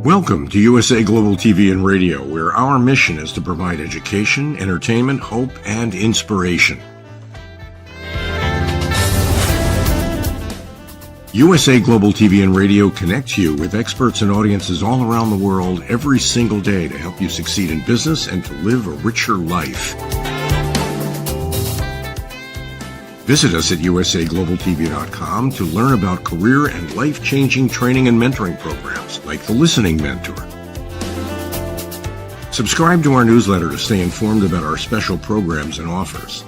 Welcome to USA Global TV and Radio, where our mission is to provide education, entertainment, hope, and inspiration. USA Global TV and Radio connects you with experts and audiences all around the world every single day to help you succeed in business and to live a richer life. Visit us at usaglobaltv.com to learn about career and life-changing training and mentoring programs like the Listening Mentor. Subscribe to our newsletter to stay informed about our special programs and offers.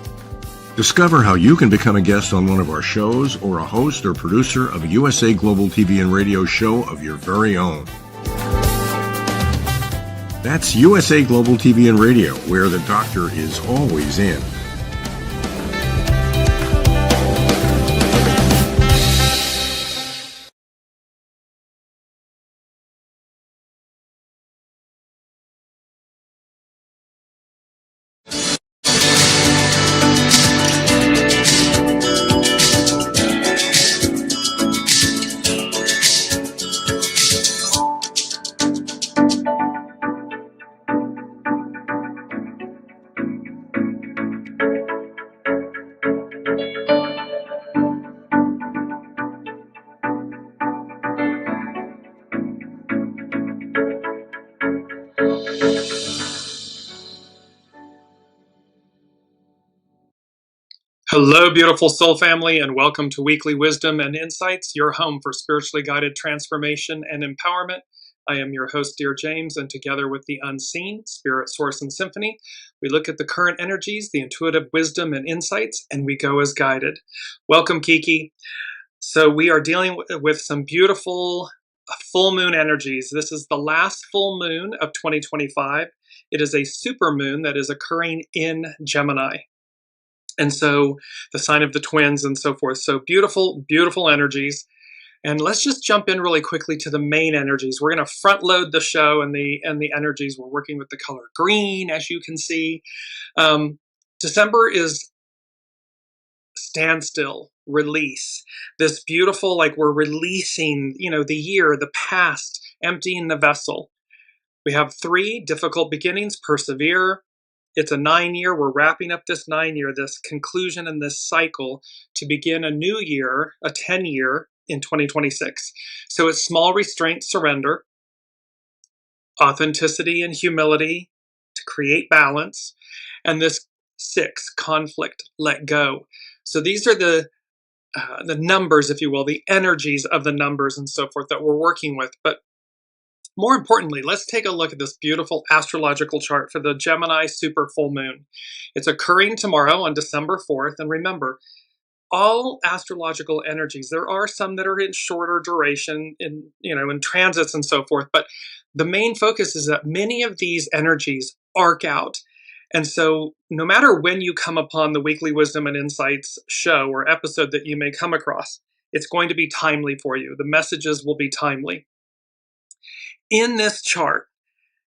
Discover how you can become a guest on one of our shows or a host or producer of a USA Global TV and Radio show of your very own. That's USA Global TV and Radio, where the doctor is always in. Hello, beautiful soul family, and welcome to Weekly Wisdom and Insights, your home for spiritually guided transformation and empowerment. I am your host, Dearjames, and together with the unseen, Spirit, Source, and Symphony, we look at the current energies, the intuitive wisdom and insights, and we go as guided. Welcome, Kiki. So we are dealing with some beautiful full moon energies. This is the last full moon of 2025. It is a super moon that is occurring in Gemini. And so the sign of the twins and so forth. So beautiful, beautiful energies. And let's just jump in really quickly to the main energies. We're going to front load the show and the energies. We're working with the color green, as you can see. December is standstill, release. This beautiful, like we're releasing, the year, the past, emptying the vessel. We have 3 difficult beginnings, persevere. It's a 9-year. We're wrapping up this 9-year, this conclusion and this cycle to begin a new year, a 10-year in 2026. So it's small restraint, surrender, authenticity and humility to create balance, and this 6, conflict, let go. So these are the numbers, if you will, the energies of the numbers and so forth that we're working with. But more importantly, let's take a look at this beautiful astrological chart for the Gemini super full moon. It's occurring tomorrow on December 4th. And remember, all astrological energies, there are some that are in shorter duration in transits and so forth. But the main focus is that many of these energies arc out. And so no matter when you come upon the Weekly Wisdom and Insights show or episode that you may come across, it's going to be timely for you. The messages will be timely. In this chart,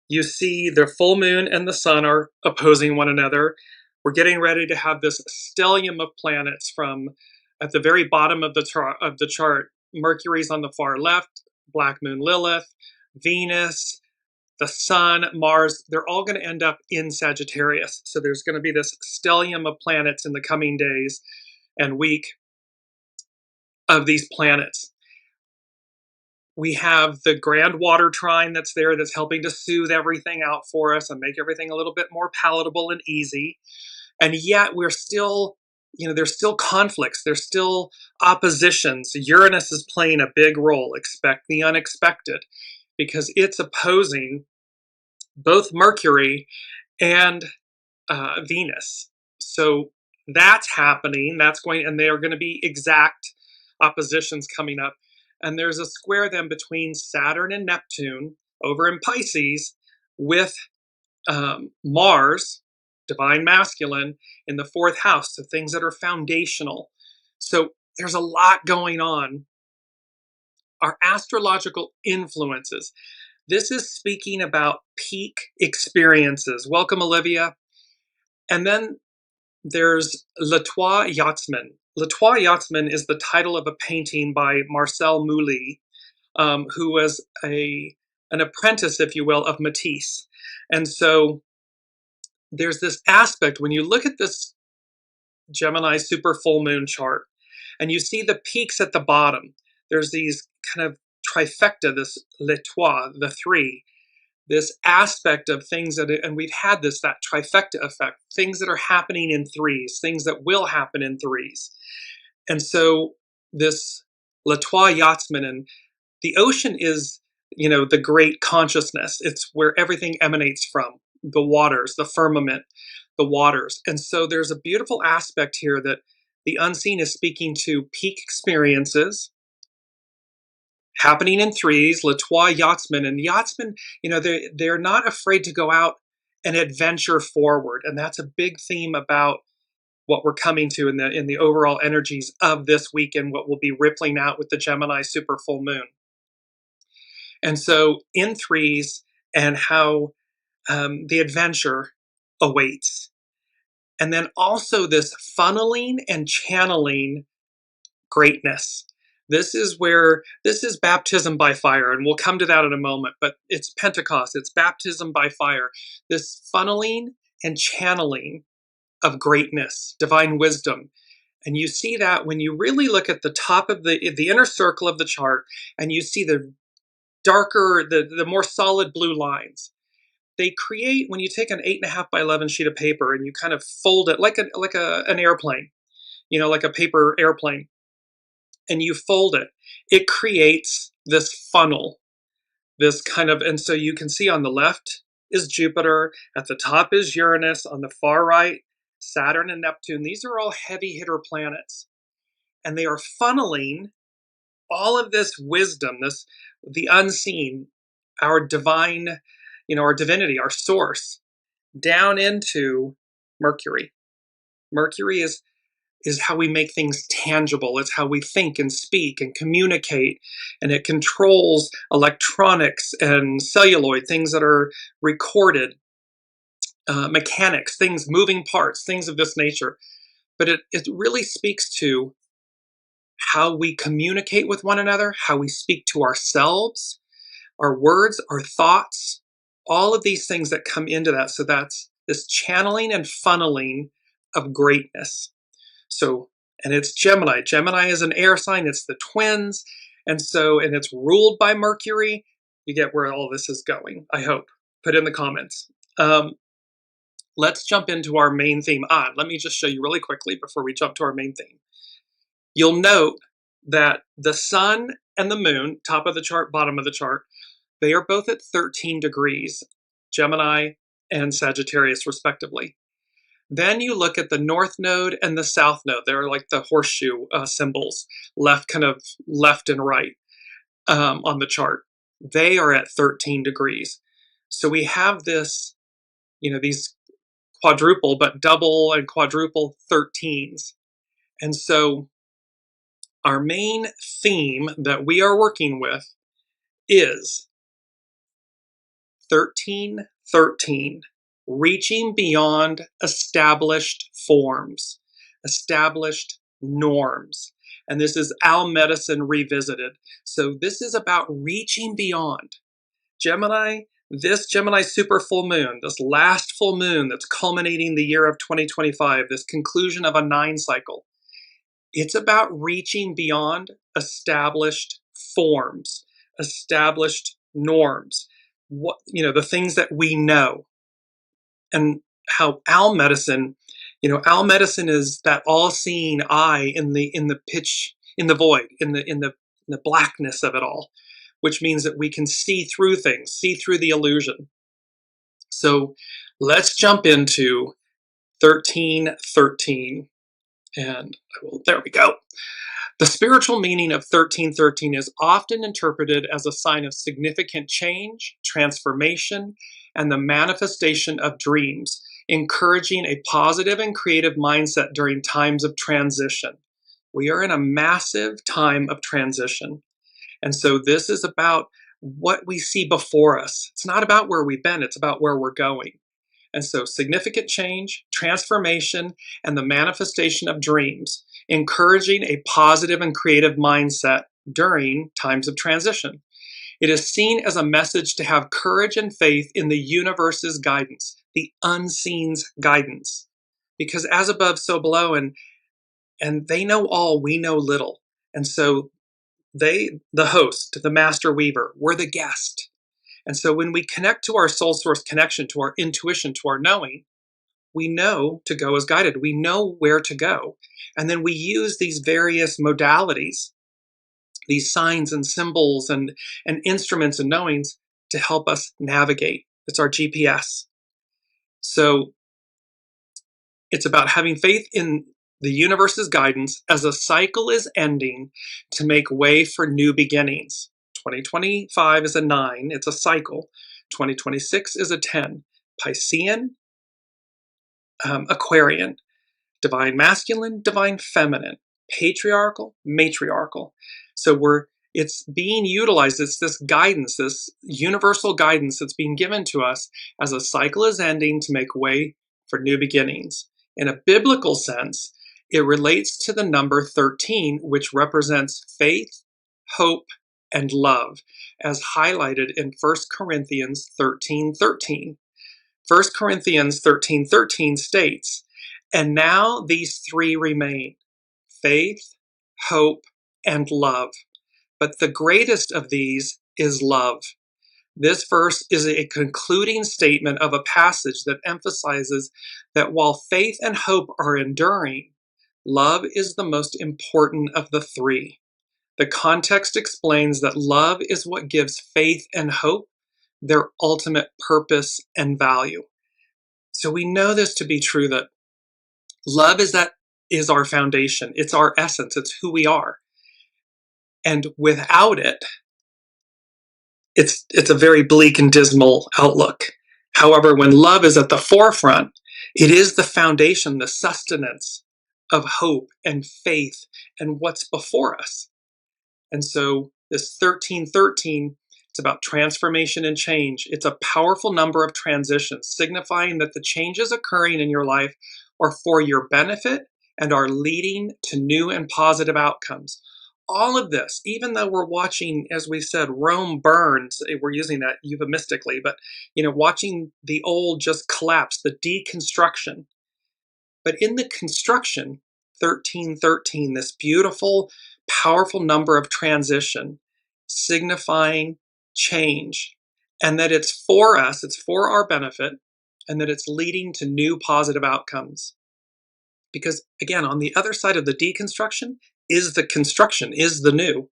you see the full moon and the sun are opposing one another. We're getting ready to have this stellium of planets from at the very bottom of the chart. Mercury's on the far left, Black Moon Lilith, Venus, the sun, Mars. They're all going to end up in Sagittarius. So there's going to be this stellium of planets in the coming days and week of these planets. We have the grand water trine that's there that's helping to soothe everything out for us and make everything a little bit more palatable and easy. And yet we're still, there's still conflicts. There's still oppositions. Uranus is playing a big role. Expect the unexpected because it's opposing both Mercury and Venus. So that's happening. And they are going to be exact oppositions coming up. And there's a square then between Saturn and Neptune over in Pisces with Mars, divine masculine, in the 4th house, so things that are foundational. So there's a lot going on. Our astrological influences. This is speaking about peak experiences. Welcome, Olivia. And then there's TROIS YACHTSMEN. TROIS YACHTSMEN is the title of a painting by Marcel Mouly, who was a an apprentice, if you will, of Matisse. And so there's this aspect when you look at this Gemini super full moon chart and you see the peaks at the bottom. There's these kind of trifecta, this l'étoile, the three, this aspect of things that, and we've had this, that trifecta effect, things that are happening in threes, things that will happen in threes. And so this l'étoile yachtsman, and the ocean is, you know, the great consciousness. It's where everything emanates from, the waters, the firmament, the waters. And so there's a beautiful aspect here that the unseen is speaking to peak experiences happening in threes, l'étoile yachtsmen. And yachtsmen, you know, they're not afraid to go out and adventure forward. And that's a big theme about what we're coming to in the overall energies of this week and what will be rippling out with the Gemini super full moon. And so in threes, and how the adventure awaits. And then also this funneling and channeling greatness. This is baptism by fire, and we'll come to that in a moment, but it's Pentecost, it's baptism by fire. This funneling and channeling of greatness, divine wisdom. And you see that when you really look at the top of the inner circle of the chart, and you see the darker, the more solid blue lines. They create, when you take an 8.5 by 11 sheet of paper and you kind of fold it like an airplane, you know, like a paper airplane, and you fold it, it creates this funnel, this kind of, and so you can see on the left is Jupiter, at the top is Uranus, on the far right, Saturn and Neptune. These are all heavy hitter planets, and they are funneling all of this wisdom, the unseen, our divine, you know, our divinity, our source, down into Mercury. Mercury is how we make things tangible. It's how we think and speak and communicate, and it controls electronics and celluloid, things that are recorded, mechanics, things, moving parts, things of this nature. But it really speaks to how we communicate with one another, how we speak to ourselves, our words, our thoughts, all of these things that come into that. So that's this channeling and funneling of greatness. So, and it's Gemini. Gemini is an air sign. It's the twins. And it's ruled by Mercury. You get where all this is going, I hope. Put in the comments. Let's jump into our main theme. Let me just show you really quickly before we jump to our main theme. You'll note that the sun and the moon, top of the chart, bottom of the chart, they are both at 13 degrees, Gemini and Sagittarius respectively. Then you look at the north node and the south node. They're like the horseshoe symbols, kind of left and right on the chart. They are at 13 degrees. So we have this, you know, these quadruple, but double and quadruple 13s. And so our main theme that we are working with is 1313, reaching beyond established forms, established norms. And this is Al Medicine Revisited. So this is about reaching beyond. Gemini, this Gemini super full moon, this last full moon that's culminating the year of 2025, this conclusion of a 9 cycle, it's about reaching beyond established forms, established norms, what, you know, the things that we know. And how Al Medicine, you know, Al Medicine is that all-seeing eye in the pitch, in the void, in the blackness of it all, which means that we can see through things, see through the illusion. So let's jump into 1313. And there we go. The spiritual meaning of 1313 is often interpreted as a sign of significant change, transformation, and the manifestation of dreams, encouraging a positive and creative mindset during times of transition. We are in a massive time of transition. And so this is about what we see before us. It's not about where we've been, it's about where we're going. And so significant change, transformation, and the manifestation of dreams, encouraging a positive and creative mindset during times of transition. It is seen as a message to have courage and faith in the universe's guidance, the unseen's guidance. Because as above, so below, and they know all, we know little. And so they, the host, the master weaver, we're the guest. And so when we connect to our soul source connection, to our intuition, to our knowing, we know to go as guided. We know where to go. And then we use these various modalities, these signs and symbols and instruments and knowings to help us navigate. It's our GPS. So it's about having faith in the universe's guidance as a cycle is ending to make way for new beginnings. 2025 is a 9, it's a cycle. 2026 is a 10. Piscean, Aquarian, divine masculine, divine feminine, patriarchal, matriarchal. So it's being utilized, it's this guidance, this universal guidance that's being given to us as a cycle is ending to make way for new beginnings. In a biblical sense, it relates to the number 13, which represents faith, hope, and love, as highlighted in 1 Corinthians 13:13. 1 Corinthians 13:13 states, "And now these three remain, faith, hope, and love. But the greatest of these is love." This verse is a concluding statement of a passage that emphasizes that while faith and hope are enduring, love is the most important of the three. The context explains that love is what gives faith and hope their ultimate purpose and value. So we know this to be true, that love is our foundation. It's our essence. It's who we are. And without it, it's a very bleak and dismal outlook. However, when love is at the forefront, it is the foundation, the sustenance of hope and faith and what's before us. And so this 1313, it's about transformation and change. It's a powerful number of transitions, signifying that the changes occurring in your life are for your benefit and are leading to new and positive outcomes. All of this, even though we're watching, as we said, Rome burns, we're using that euphemistically, but watching the old just collapse, the deconstruction. But in the construction, 1313, this beautiful, powerful number of transition, signifying change, and that it's for us, it's for our benefit, and that it's leading to new positive outcomes. Because again, on the other side of the deconstruction is the construction, is the new.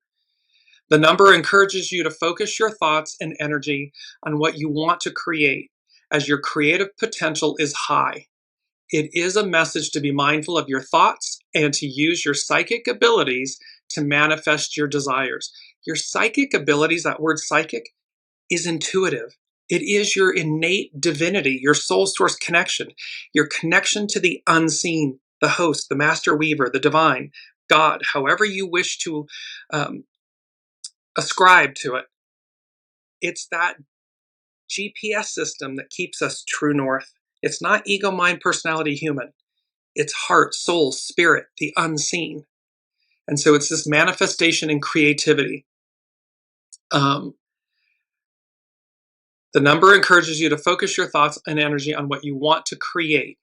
The number encourages you to focus your thoughts and energy on what you want to create, as your creative potential is high. It is a message to be mindful of your thoughts and to use your psychic abilities to manifest your desires. Your psychic abilities, that word psychic, is intuitive. It is your innate divinity, your soul source connection, your connection to the unseen, the host, the master weaver, the divine, God, however you wish to ascribe to it. It's that GPS system that keeps us true north. It's not ego, mind, personality, human. It's heart, soul, spirit, the unseen. And so it's this manifestation and creativity. The number encourages you to focus your thoughts and energy on what you want to create.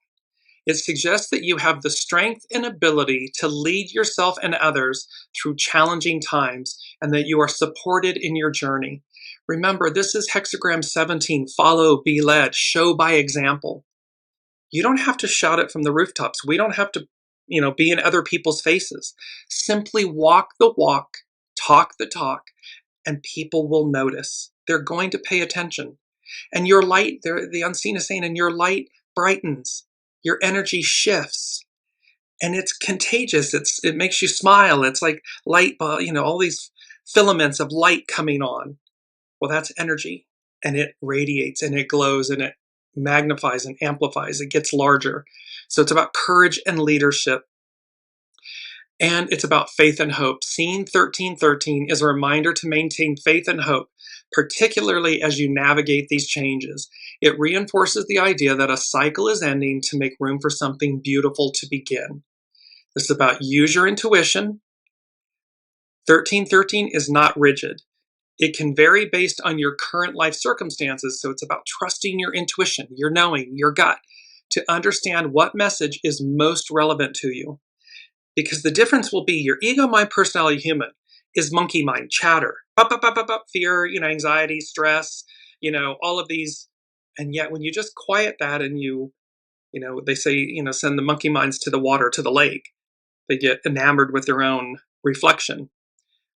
It suggests that you have the strength and ability to lead yourself and others through challenging times, and that you are supported in your journey. Remember, this is hexagram 17, follow, be led, show by example. You don't have to shout it from the rooftops. We don't have to, be in other people's faces. Simply walk the walk, talk the talk, and people will notice. They're going to pay attention. And your light, the unseen is saying, and your light brightens. Your energy shifts. And it's contagious. It makes you smile. It's like light, all these filaments of light coming on. Well, that's energy. And it radiates and it glows and it magnifies and amplifies. It gets larger. So it's about courage and leadership. And it's about faith and hope. Seeing 1313 is a reminder to maintain faith and hope, particularly as you navigate these changes. It reinforces the idea that a cycle is ending to make room for something beautiful to begin. This is about use your intuition. 1313 is not rigid. It can vary based on your current life circumstances, so it's about trusting your intuition, your knowing, your gut, to understand what message is most relevant to you. Because the difference will be your ego, mind, personality, human is monkey mind, chatter, up, up, up, up, up, fear, anxiety, stress, all of these. And yet when you just quiet that and they say, send the monkey minds to the water, to the lake, they get enamored with their own reflection.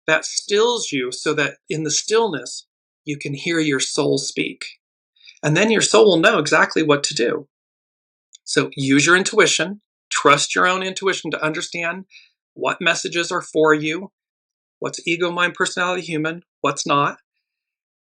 That stills you so that in the stillness, you can hear your soul speak. And then your soul will know exactly what to do. So use your intuition, trust your own intuition to understand what messages are for you, what's ego, mind, personality, human, what's not.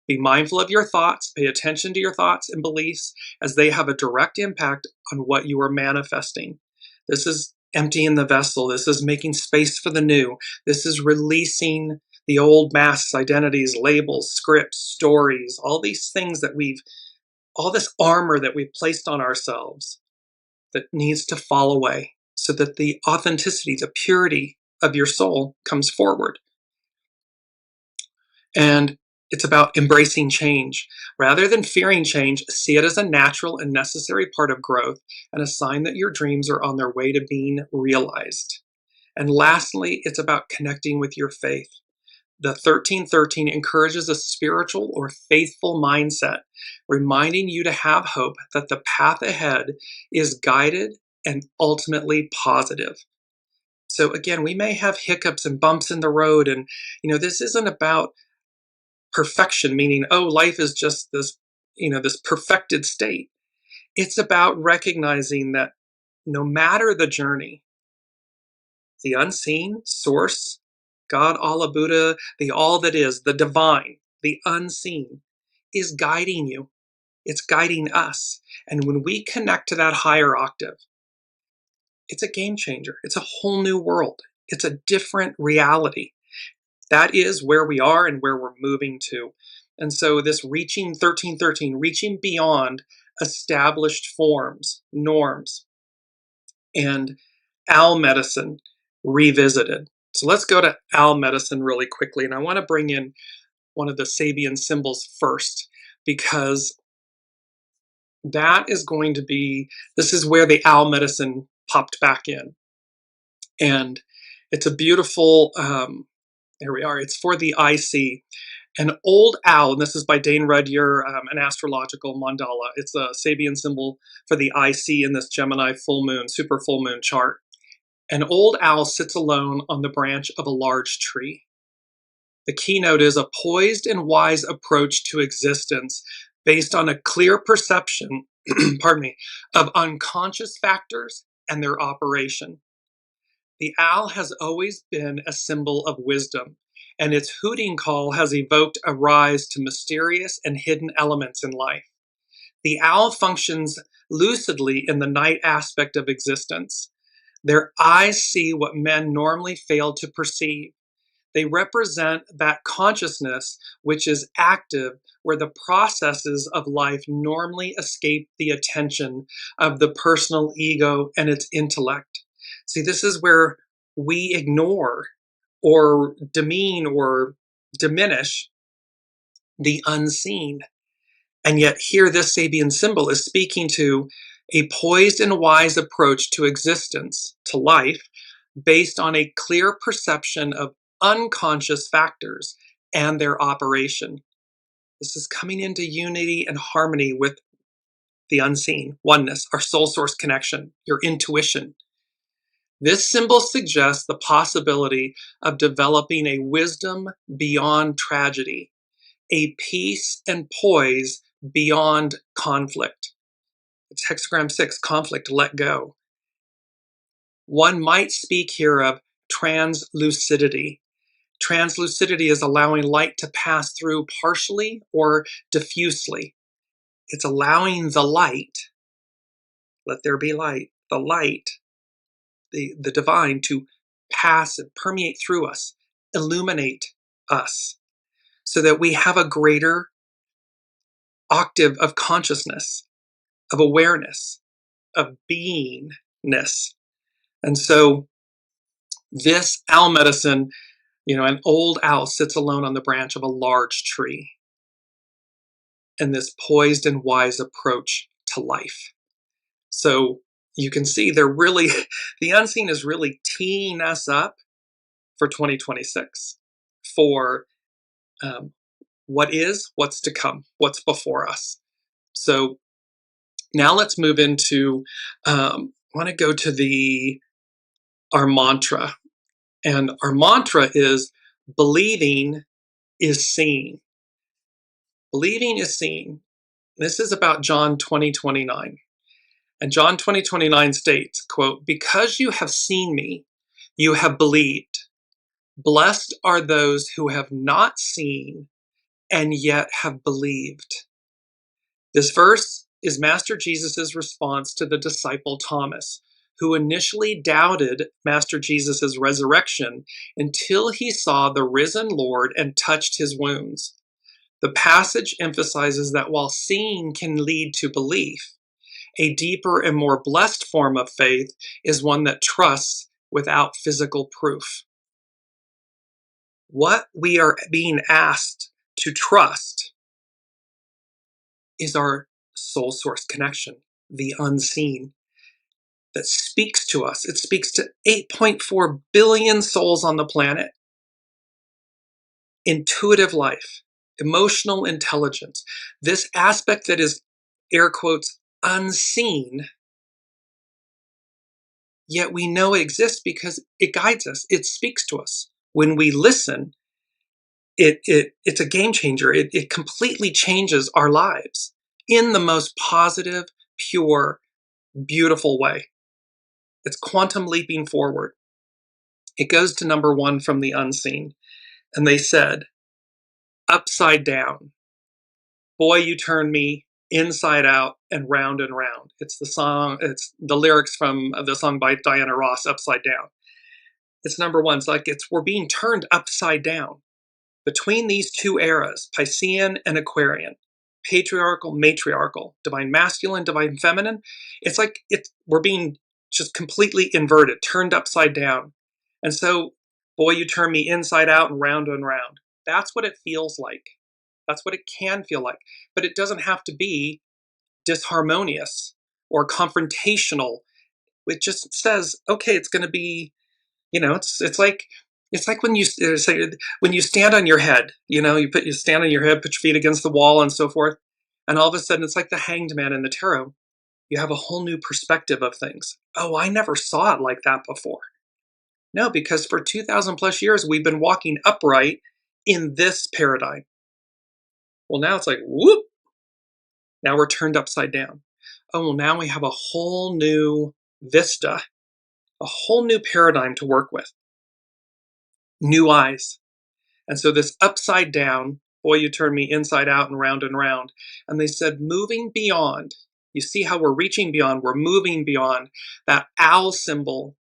Be mindful of your thoughts, pay attention to your thoughts and beliefs as they have a direct impact on what you are manifesting. This is emptying the vessel. This is making space for the new. This is releasing the old masks, identities, labels, scripts, stories, all these things that all this armor that we've placed on ourselves that needs to fall away so that the authenticity, the purity of your soul comes forward. And it's about embracing change. Rather than fearing change, see it as a natural and necessary part of growth and a sign that your dreams are on their way to being realized. And lastly, it's about connecting with your faith. The 1313 encourages a spiritual or faithful mindset, reminding you to have hope that the path ahead is guided and ultimately positive. So again, we may have hiccups and bumps in the road, and this isn't about perfection, meaning, oh, life is just this, this perfected state. It's about recognizing that no matter the journey, the unseen source, God, Allah, Buddha, the all that is, the divine, the unseen, is guiding you. It's guiding us. And when we connect to that higher octave, it's a game changer. It's a whole new world. It's a different reality. That is where we are and where we're moving to. And so this reaching 1313, reaching beyond established forms, norms, and owl medicine revisited. So let's go to owl medicine really quickly. And I want to bring in one of the Sabian symbols first, because that is going to be, this is where the owl medicine popped back in. And it's a beautiful, here we are, it's for the IC. An old owl, and this is by Dane Rudyer, an astrological mandala. It's a Sabian symbol for the IC in this Gemini full moon, super full moon chart. An old owl sits alone on the branch of a large tree. The keynote is a poised and wise approach to existence based on a clear perception, pardon me, of unconscious factors and their operation. The owl has always been a symbol of wisdom, and its hooting call has evoked a rise to mysterious and hidden elements in life. The owl functions lucidly in the night aspect of existence. Their eyes see what men normally fail to perceive. They represent that consciousness which is active, where the processes of life normally escape the attention of the personal ego and its intellect. See, this is where we ignore or demean or diminish the unseen. And yet here this Sabian symbol is speaking to a poised and wise approach to existence, to life, based on a clear perception of unconscious factors and their operation. This is coming into unity and harmony with the unseen, oneness, our soul source connection, your intuition. This symbol suggests the possibility of developing a wisdom beyond tragedy, a peace and poise beyond conflict. It's hexagram 6, conflict, let go. One might speak here of translucidity. Translucidity is allowing light to pass through partially or diffusely. It's allowing the light, let there be light, the light, the divine, to pass and permeate through us, illuminate us, so that we have a greater octave of consciousness, of awareness, of beingness. And so this owl medicine, An old owl sits alone on the branch of a large tree in this poised and wise approach to life. So you can see they're really, the unseen is really teeing us up for 2026, for what is, what's to come, what's before us. So now let's move into, I want to go to our mantra. And our mantra is believing is seeing. Believing is seeing. This is about John 20:29. And John 20:29 states, quote, "Because you have seen me, you have believed. Blessed are those who have not seen and yet have believed." This verse is Master Jesus' response to the disciple Thomas, who initially doubted Master Jesus' resurrection until he saw the risen Lord and touched his wounds. The passage emphasizes that while seeing can lead to belief, a deeper and more blessed form of faith is one that trusts without physical proof. What we are being asked to trust is our soul source connection, the unseen, that speaks to us. It speaks to 8.4 billion souls on the planet. Intuitive life, emotional intelligence, this aspect that is, air quotes, unseen, yet we know it exists because it guides us, it speaks to us. When we listen, it's a game changer. It completely changes our lives in the most positive, pure, beautiful way. It's quantum leaping forward. It goes to number 1 from the unseen. And they said, upside down. Boy, you turn me inside out and round and round. It's the lyrics from the song by Diana Ross, Upside Down. It's number 1. It's like we're being turned upside down. Between these two eras, Piscean and Aquarian, patriarchal, matriarchal, divine masculine, divine feminine, it's like we're being just completely inverted, turned upside down. And so, boy, you turn me inside out and round and round. That's what it feels like. That's what it can feel like. But it doesn't have to be disharmonious or confrontational. It just says, okay, it's going to be, it's like when you say, when you stand on your head, you stand on your head, put your feet against the wall and so forth. And all of a sudden it's like the hanged man in the tarot. You have a whole new perspective of things. Oh, I never saw it like that before. No, because for 2,000 plus years, we've been walking upright in this paradigm. Well, now it's like, whoop, now we're turned upside down. Oh, well, now we have a whole new vista, a whole new paradigm to work with. New eyes. And so this upside down, boy, you turn me inside out and round and round. And they said, moving beyond. You see how we're reaching beyond, we're moving beyond. That owl symbol,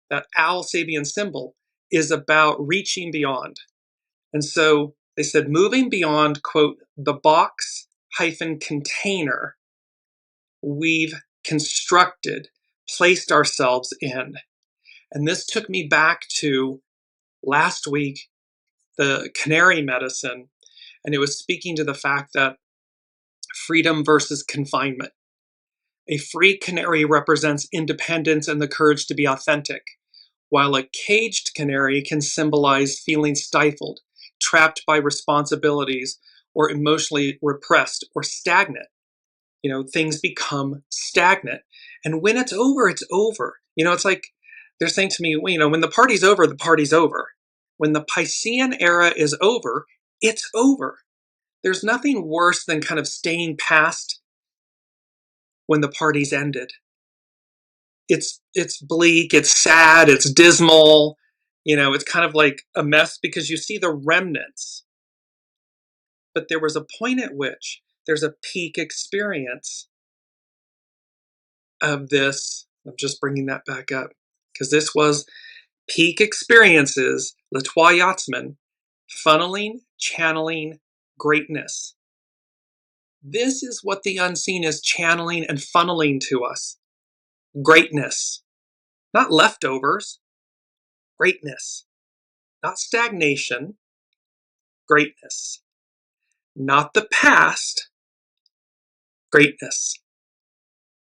that owl Sabian symbol is about reaching beyond. And so they said, moving beyond, quote, the box hyphen container we've constructed, placed ourselves in. And this took me back to last week, the canary medicine, and it was speaking to the fact that freedom versus confinement. A free canary represents independence and the courage to be authentic, while a caged canary can symbolize feeling stifled, trapped by responsibilities, or emotionally repressed or stagnant. Things become stagnant. And when it's over, it's over. It's like they're saying to me, when the party's over, the party's over. When the Piscean era is over, it's over. There's nothing worse than kind of staying past when the party's ended. It's bleak, it's sad, it's dismal. It's kind of like a mess because you see the remnants. But there was a point at which there's a peak experience of this. I'm just bringing that back up because this was peak experiences, the YACHTSMEN, funneling, channeling greatness. This is what the unseen is channeling and funneling to us. Greatness, not leftovers, greatness. not stagnation, greatness. Not the past, greatness.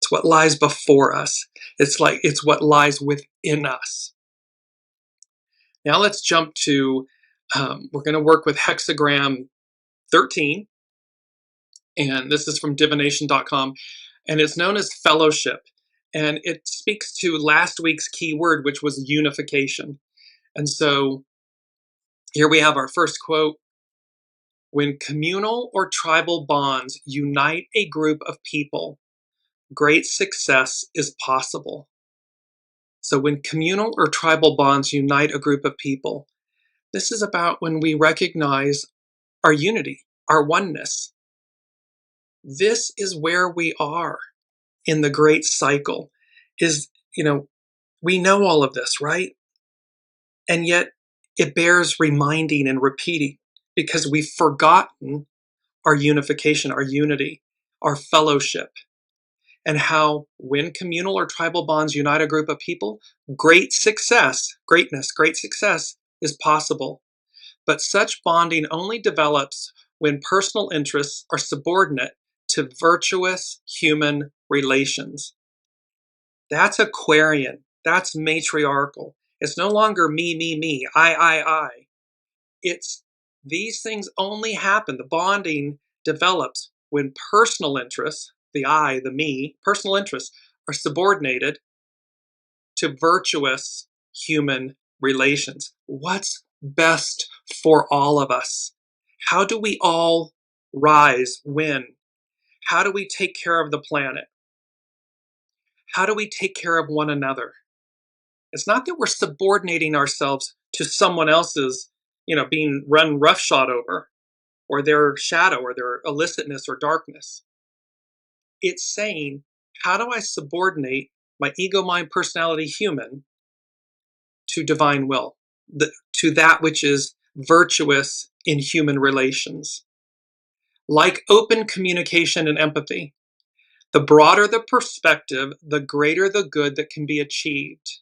It's what lies before us. It's what lies within us. Now let's jump to, we're going to work with hexagram 13, and this is from divination.com, and it's known as fellowship, and it speaks to last week's key word, which was unification. And so here we have our first quote. When communal or tribal bonds unite a group of people, great success is possible. So when communal or tribal bonds unite a group of people, this is about when we recognize our unity, our oneness. This is where we are in the great cycle. We know all of this, right? And yet it bears reminding and repeating because we've forgotten our unification, our unity, our fellowship, and how when communal or tribal bonds unite a group of people, great success is possible. But such bonding only develops when personal interests are subordinate to virtuous human relations. That's Aquarian. That's matriarchal. It's no longer me, I. It's these things only happen. The bonding develops when personal interests, the I, the me, personal interests are subordinated to virtuous human relations. What's best for all of us? How do we all rise, win? How do we take care of the planet? How do we take care of one another? It's not that we're subordinating ourselves to someone else's, being run roughshod over, or their shadow, or their illicitness or darkness. It's saying, how do I subordinate my ego, mind, personality, human to divine will, to that which is virtuous in human relations? Like open communication and empathy, the broader the perspective, the greater the good that can be achieved.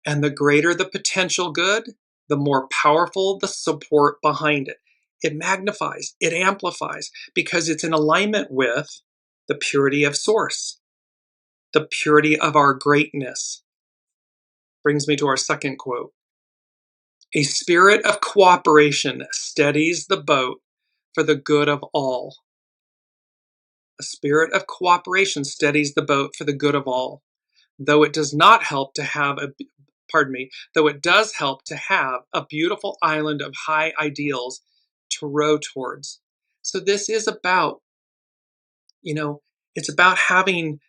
And the greater the potential good, the more powerful the support behind it. It magnifies, it amplifies, because it's in alignment with the purity of source, the purity of our greatness. Brings me to our second quote. A spirit of cooperation steadies the boat for the good of all. A spirit of cooperation steadies the boat for the good of all. Though it does help to have a beautiful island of high ideals to row towards. So this is about, it's about having,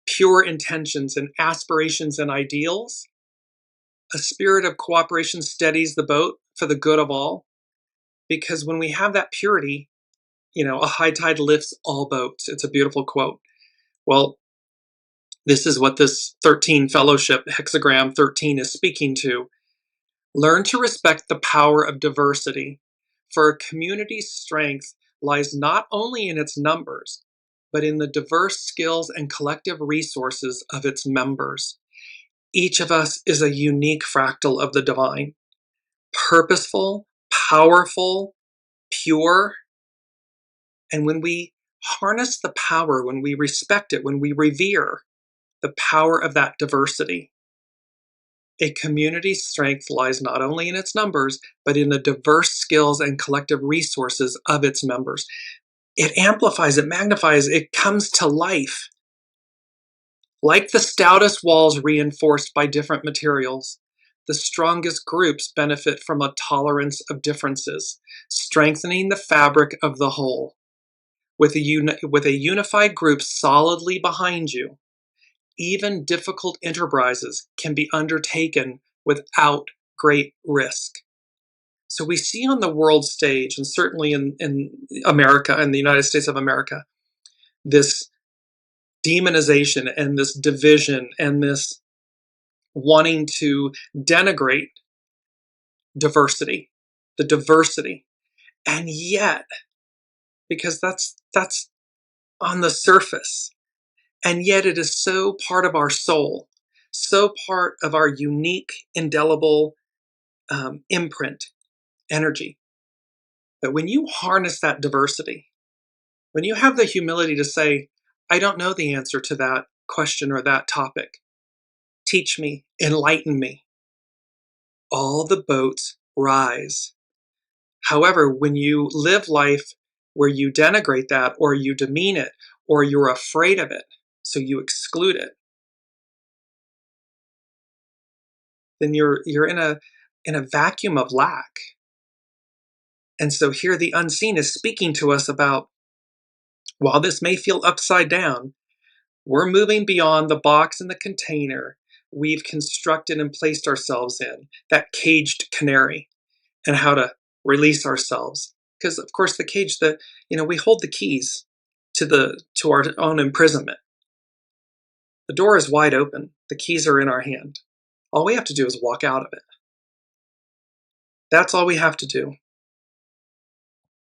pure intentions and aspirations and ideals. A spirit of cooperation steadies the boat for the good of all. Because when we have that purity, a high tide lifts all boats. It's a beautiful quote. Well, this is what this 13 fellowship, hexagram 13, is speaking to. Learn to respect the power of diversity, for a community's strength lies not only in its numbers, but in the diverse skills and collective resources of its members. Each of us is a unique fractal of the divine, purposeful, powerful, pure. And when we harness the power, when we respect it, when we revere the power of that diversity, a community's strength lies not only in its numbers, but in the diverse skills and collective resources of its members. It amplifies, it magnifies, it comes to life. Like the stoutest walls reinforced by different materials, the strongest groups benefit from a tolerance of differences, strengthening the fabric of the whole. With a unified group solidly behind you, even difficult enterprises can be undertaken without great risk. So we see on the world stage, and certainly in America, in the United States of America, this demonization and this division and this wanting to denigrate diversity, the diversity. And yet, because that's on the surface, and yet it is so part of our soul, so part of our unique, indelible imprint, energy. But when you harness that diversity, when you have the humility to say, I don't know the answer to that question or that topic, teach me, enlighten me, all the boats rise. However, when you live life where you denigrate that or you demean it or you're afraid of it, so you exclude it, then you're in a vacuum of lack. And so here the unseen is speaking to us about, while this may feel upside down, we're moving beyond the box and the container we've constructed and placed ourselves in, that caged canary, and how to release ourselves. Because of course the cage, we hold the keys to our own imprisonment. The door is wide open. The keys are in our hand. All we have to do is walk out of it. That's all we have to do.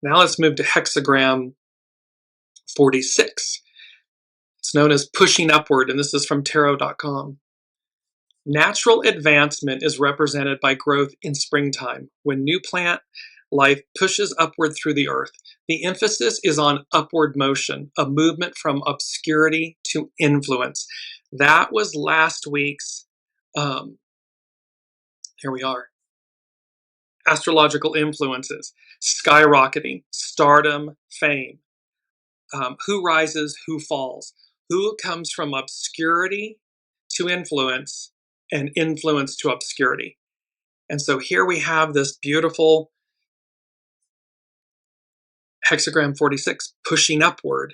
Now let's move to hexagram 46. It's known as pushing upward, and this is from tarot.com. Natural advancement is represented by growth in springtime, when new plant life pushes upward through the earth. The emphasis is on upward motion, a movement from obscurity to influence. That was last week's, here we are, astrological influences, skyrocketing, stardom, fame. Who rises, who falls, who comes from obscurity to influence and influence to obscurity. And so here we have this beautiful hexagram 46 pushing upward,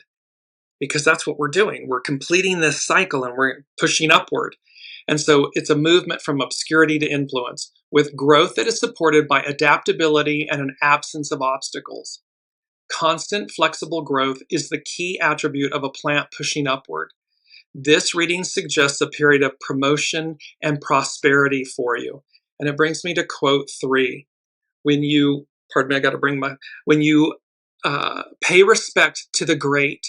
because that's what we're doing. We're completing this cycle and we're pushing upward. And so it's a movement from obscurity to influence with growth that is supported by adaptability and an absence of obstacles. Constant flexible growth is the key attribute of a plant pushing upward. This reading suggests a period of promotion and prosperity for you. And it brings me to quote 3. When you pay respect to the great,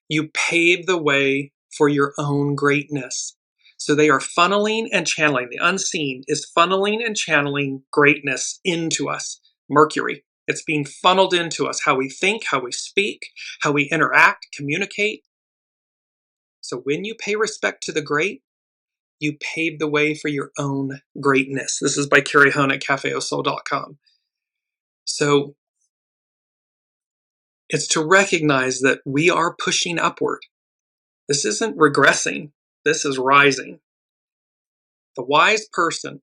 you pave the way for your own greatness. So they are funneling and channeling. The unseen is funneling and channeling greatness into us. Mercury. It's being funneled into us, how we think, how we speak, how we interact, communicate. So when you pay respect to the great, you pave the way for your own greatness. This is by Carrie Hone at cafeosoul.com. So it's to recognize that we are pushing upward. This isn't regressing. This is rising. The wise person,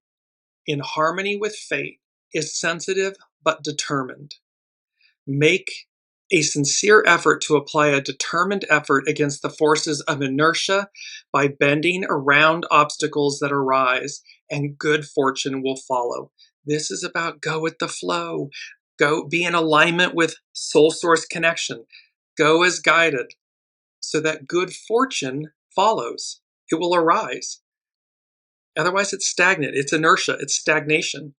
in harmony with fate, is sensitive but determined. Make a sincere effort to apply a determined effort against the forces of inertia by bending around obstacles that arise, and good fortune will follow. This is about go with the flow. Go be in alignment with soul source connection. Go as guided so that good fortune follows. It will arise. Otherwise, it's stagnant. It's inertia. It's stagnation.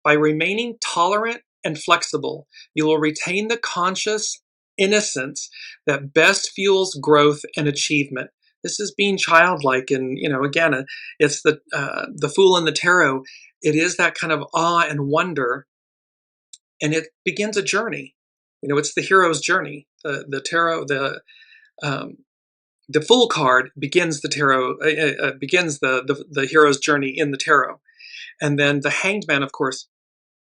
By remaining tolerant and flexible, you will retain the conscious innocence that best fuels growth and achievement. This is being childlike, and again, it's the Fool in the Tarot. It is that kind of awe and wonder, and it begins a journey. It's the hero's journey. The tarot, the Fool card begins the tarot, begins the hero's journey in the tarot, and then the Hanged Man, of course,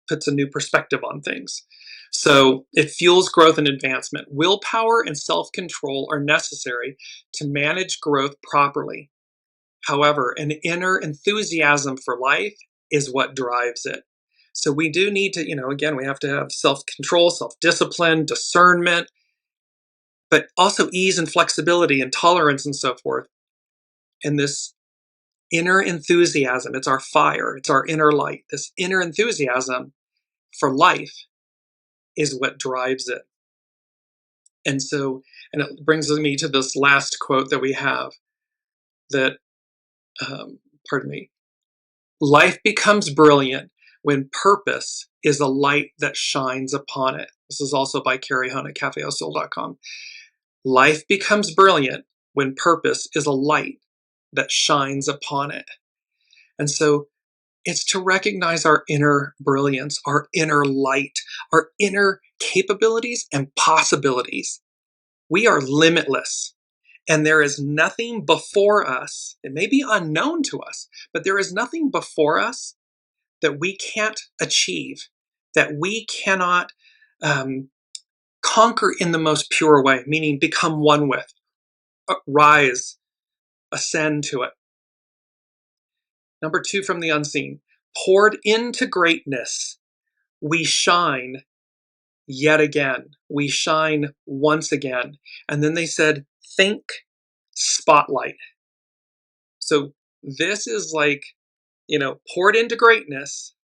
puts a new perspective on things. So it fuels growth and advancement. Willpower and self-control are necessary to manage growth properly. However, an inner enthusiasm for life is what drives it. So we do need to, again, we have to have self-control, self-discipline, discernment, but also ease and flexibility and tolerance and so forth. And this inner enthusiasm, it's our fire, it's our inner light. This inner enthusiasm for life is what drives it. And it brings me to this last quote that we have, that, life becomes brilliant when purpose is a light that shines upon it. This is also by Carrie Hone at cafeosoul.com. Life becomes brilliant when purpose is a light that shines upon it. And so It's to recognize our inner brilliance, our inner light, our inner capabilities and possibilities. We are limitless, and there is nothing before us. It may be unknown to us, but there is nothing before us that we can't achieve, that we cannot conquer in the most pure way, meaning become one with, rise, ascend to it. Number 2 from the unseen, poured into greatness, we shine yet again. We shine once again. And then they said, think spotlight. So this is like, poured into greatness.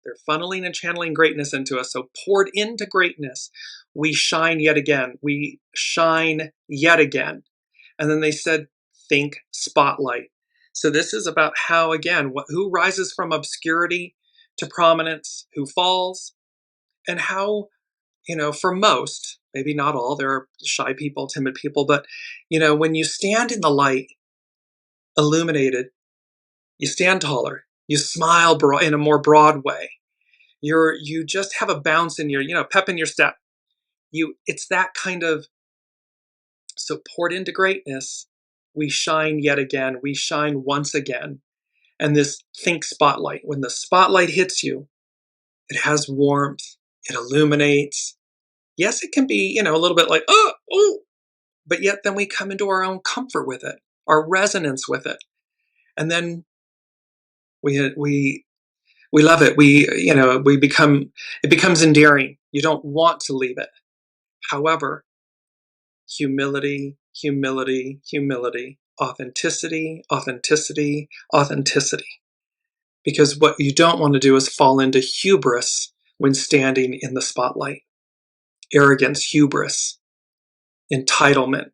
They're funneling and channeling greatness into us. So poured into greatness, we shine yet again. We shine yet again. And then they said, think spotlight. So this is about how, again, who rises from obscurity to prominence, who falls, and how, for most, maybe not all, there are shy people, timid people, but, when you stand in the light, illuminated, you stand taller, you smile in a more broad way. You just have a bounce in your, pep in your step. It's that kind of, so poured into greatness, we shine yet again, we shine once again. And this think spotlight, when the spotlight hits you, it has warmth, it illuminates. Yes, it can be, a little bit like, oh, but yet then we come into our own comfort with it, our resonance with it. And then we love it. It becomes endearing. You don't want to leave it. However, humility, humility, humility, authenticity, authenticity, authenticity. Because what you don't want to do is fall into hubris when standing in the spotlight. Arrogance, hubris, entitlement.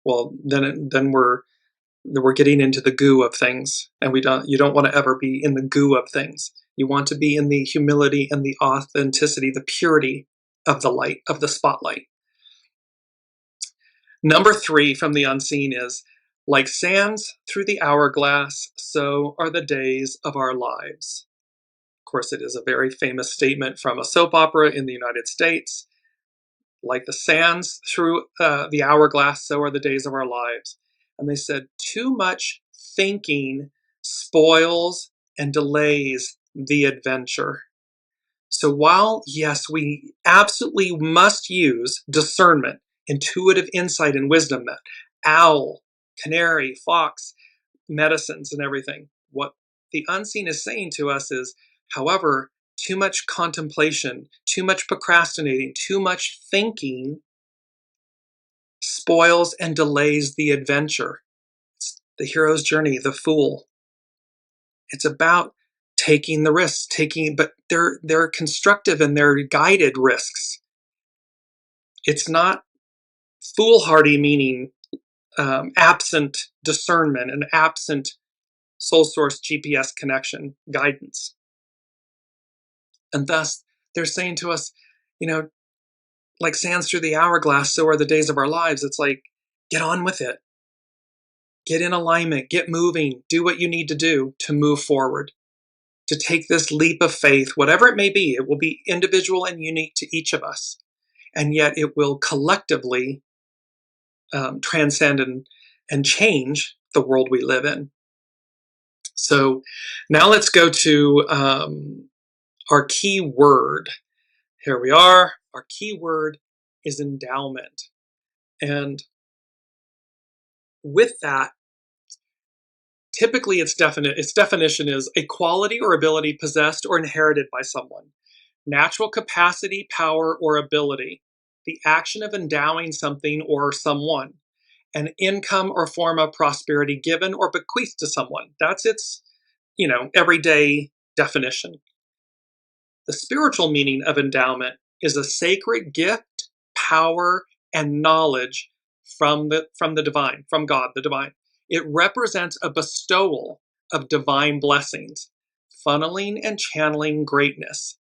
Well, then we're getting into the goo of things, and you don't want to ever be in the goo of things. You want to be in the humility and the authenticity, the purity of the light, of the spotlight. Number 3 from the unseen is, like sands through the hourglass, so are the days of our lives. Of course, it is a very famous statement from a soap opera in the United States. Like the sands through the hourglass, so are the days of our lives. And they said, too much thinking spoils and delays the adventure. So while, yes, we absolutely must use discernment, intuitive insight, and wisdom, that owl, canary, fox, medicines, and everything, what the unseen is saying to us is, however, too much contemplation, too much procrastinating, too much thinking spoils and delays the adventure. It's the hero's journey, the fool. It's about taking the risks, but they're constructive and they're guided risks. It's not foolhardy, meaning absent discernment and absent soul source GPS connection guidance. And thus, they're saying to us, like sands through the hourglass, so are the days of our lives. It's like, get on with it. Get in alignment, get moving, do what you need to do to move forward, to take this leap of faith, whatever it may be. It will be individual and unique to each of us. And yet it will collectively transcend and change the world we live in. So now let's go to our key word. Here we are. Our key word is endowment. And with that, typically its definition is a quality or ability possessed or inherited by someone. Natural capacity, power, or ability. The action of endowing something or someone. An income or form of prosperity given or bequeathed to someone. That's its, everyday definition. The spiritual meaning of endowment is a sacred gift, power, and knowledge from the divine, from God, the divine. It represents a bestowal of divine blessings, funneling and channeling greatness.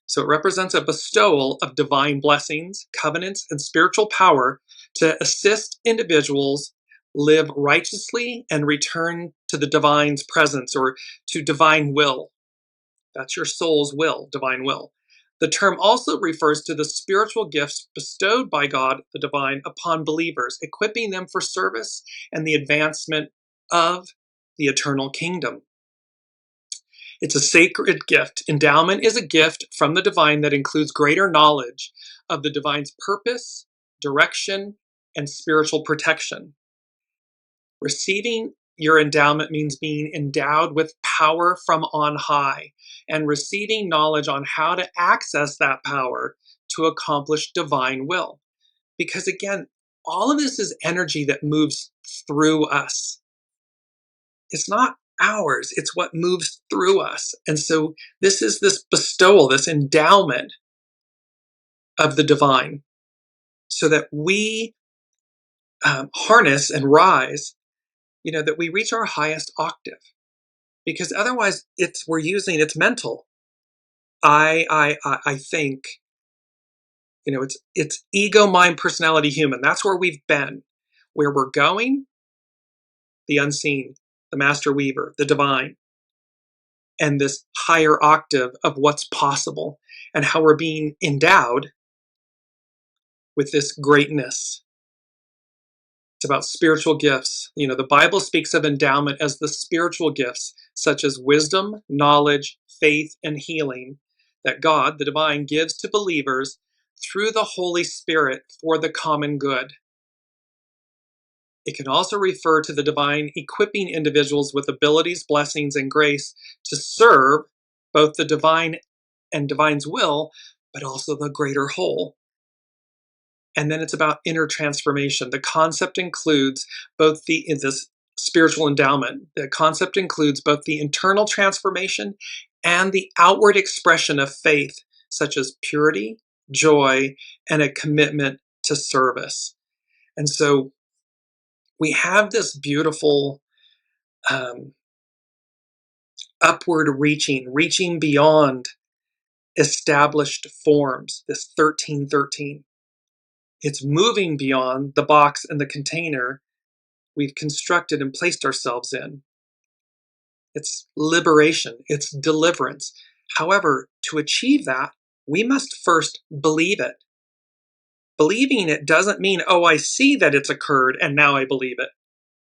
So it represents a bestowal of divine blessings, covenants, and spiritual power to assist individuals live righteously, and return to the divine's presence or to divine will. That's your soul's will, divine will. The term also refers to the spiritual gifts bestowed by God, the divine, upon believers, equipping them for service and the advancement of the eternal kingdom. It's a sacred gift. Endowment is a gift from the divine that includes greater knowledge of the divine's purpose, direction, and spiritual protection. Receiving your endowment means being endowed with power from on high and receiving knowledge on how to access that power to accomplish divine will. Because again, all of this is energy that moves through us. It's not ours, it's what moves through us. And so this is this bestowal, this endowment of the divine, so that we harness and rise, that we reach our highest octave. Because otherwise it's mental. I think, it's ego, mind, personality, human. That's where we've been. Where we're going, the unseen, the master weaver, the divine, and this higher octave of what's possible and how we're being endowed with this greatness. It's about spiritual gifts. The Bible speaks of endowment as the spiritual gifts, such as wisdom, knowledge, faith, and healing, that God, the divine, gives to believers through the Holy Spirit for the common good. It can also refer to the divine equipping individuals with abilities, blessings, and grace to serve both the divine and divine's will, but also the greater whole. And then it's about inner transformation. The concept includes both this spiritual endowment. The concept includes both the internal transformation and the outward expression of faith, such as purity, joy, and a commitment to service. And so we have this beautiful upward reaching beyond established forms, this 1313. It's moving beyond the box and the container we've constructed and placed ourselves in. It's liberation, it's deliverance. However, to achieve that, we must first believe it. Believing it doesn't mean, oh, I see that it's occurred and now I believe it.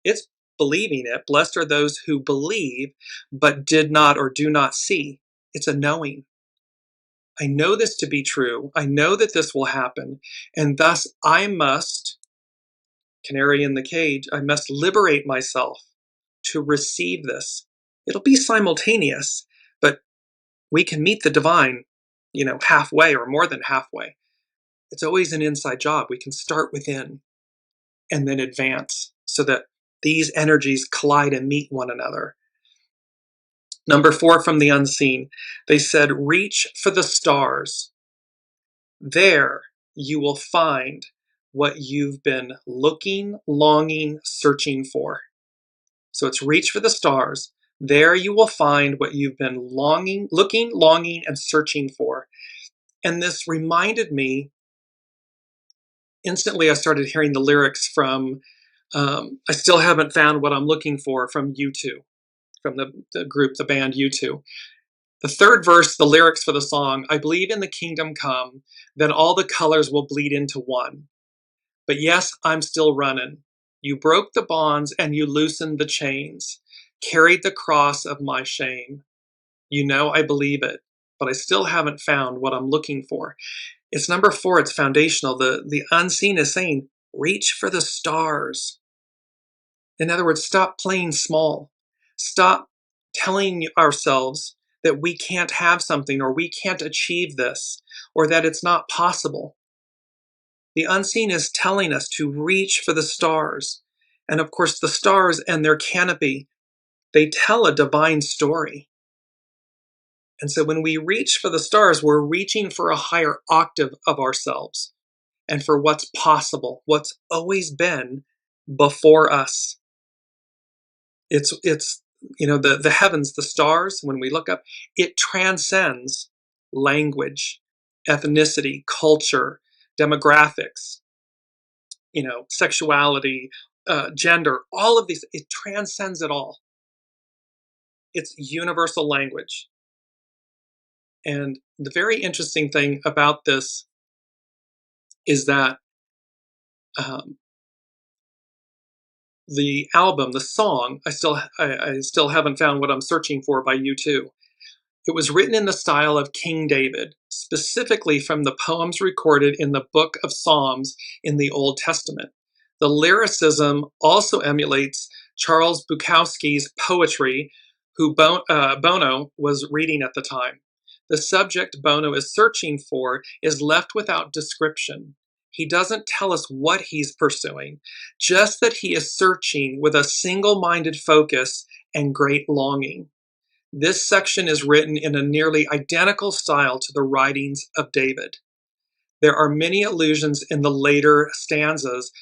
It's believing it. Blessed are those who believe but did not or do not see. It's a knowing. I know this to be true. I know that this will happen. And thus I must, canary in the cage, I must liberate myself to receive this. It'll be simultaneous, but we can meet the divine, halfway or more than halfway. It's always an inside job. We can start within and then advance so that these energies collide and meet one another. Number 4 from the unseen, they said, reach for the stars. There you will find what you've been looking, longing, searching for. So it's reach for the stars. There you will find what you've been longing, and searching for. And this reminded me, instantly I started hearing the lyrics from I Still Haven't Found What I'm Looking For from U2, from the group, the band U2. The third verse, the lyrics for the song, I believe in the kingdom come, then all the colors will bleed into one. But yes, I'm still running. You broke the bonds and you loosened the chains, carried the cross of my shame. I believe it, but I still haven't found what I'm looking for. It's number 4, it's foundational. The unseen is saying, reach for the stars. In other words, stop playing small. Stop telling ourselves that we can't have something or we can't achieve this or that it's not possible. The unseen is telling us to reach for the stars. And of course, the stars and their canopy, they tell a divine story. And so when we reach for the stars, we're reaching for a higher octave of ourselves and for what's possible, what's always been before us. It's the heavens, the stars, when we look up, it transcends language, ethnicity, culture, demographics, sexuality, gender, all of these, it transcends it all. It's universal language. And the very interesting thing about this is that um, the album, the song, I still haven't found what I'm searching for by U2. It was written in the style of King David, specifically from the poems recorded in the Book of Psalms in the Old Testament. The lyricism also emulates Charles Bukowski's poetry, who Bono was reading at the time. The subject Bono is searching for is left without description. He doesn't tell us what he's pursuing, just that he is searching with a single-minded focus and great longing. This section is written in a nearly identical style to the writings of David. There are many allusions in the later stanzas,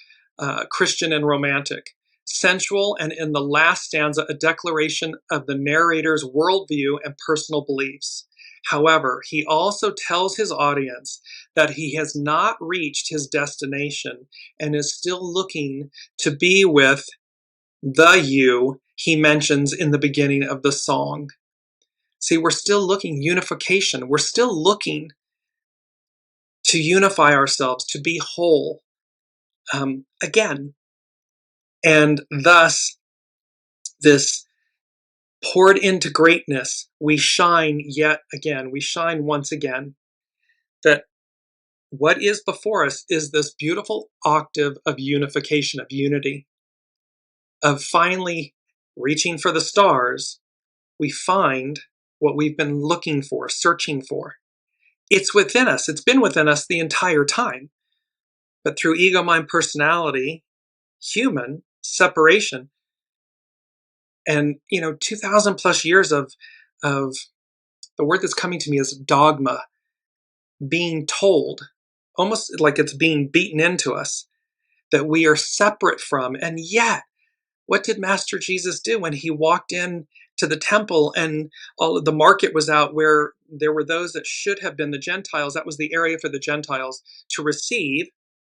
Christian and romantic, sensual, and in the last stanza, a declaration of the narrator's worldview and personal beliefs. However, he also tells his audience that he has not reached his destination and is still looking to be with the you he mentions in the beginning of the song. See, we're still looking, unification. We're still looking to unify ourselves, to be whole again. And thus, this poured into greatness, we shine yet again. We shine once again. That what is before us is this beautiful octave of unification, of unity, of finally reaching for the stars. We find what we've been looking for, searching for. It's within us. It's been within us the entire time. But through ego, mind, personality, human separation, and 2,000 plus years of the word that's coming to me is dogma, being told, almost like it's being beaten into us, that we are separate from. And yet, what did Master Jesus do when he walked in to the temple and all of the market was out where there were those that should have been the Gentiles? That was the area for the Gentiles to receive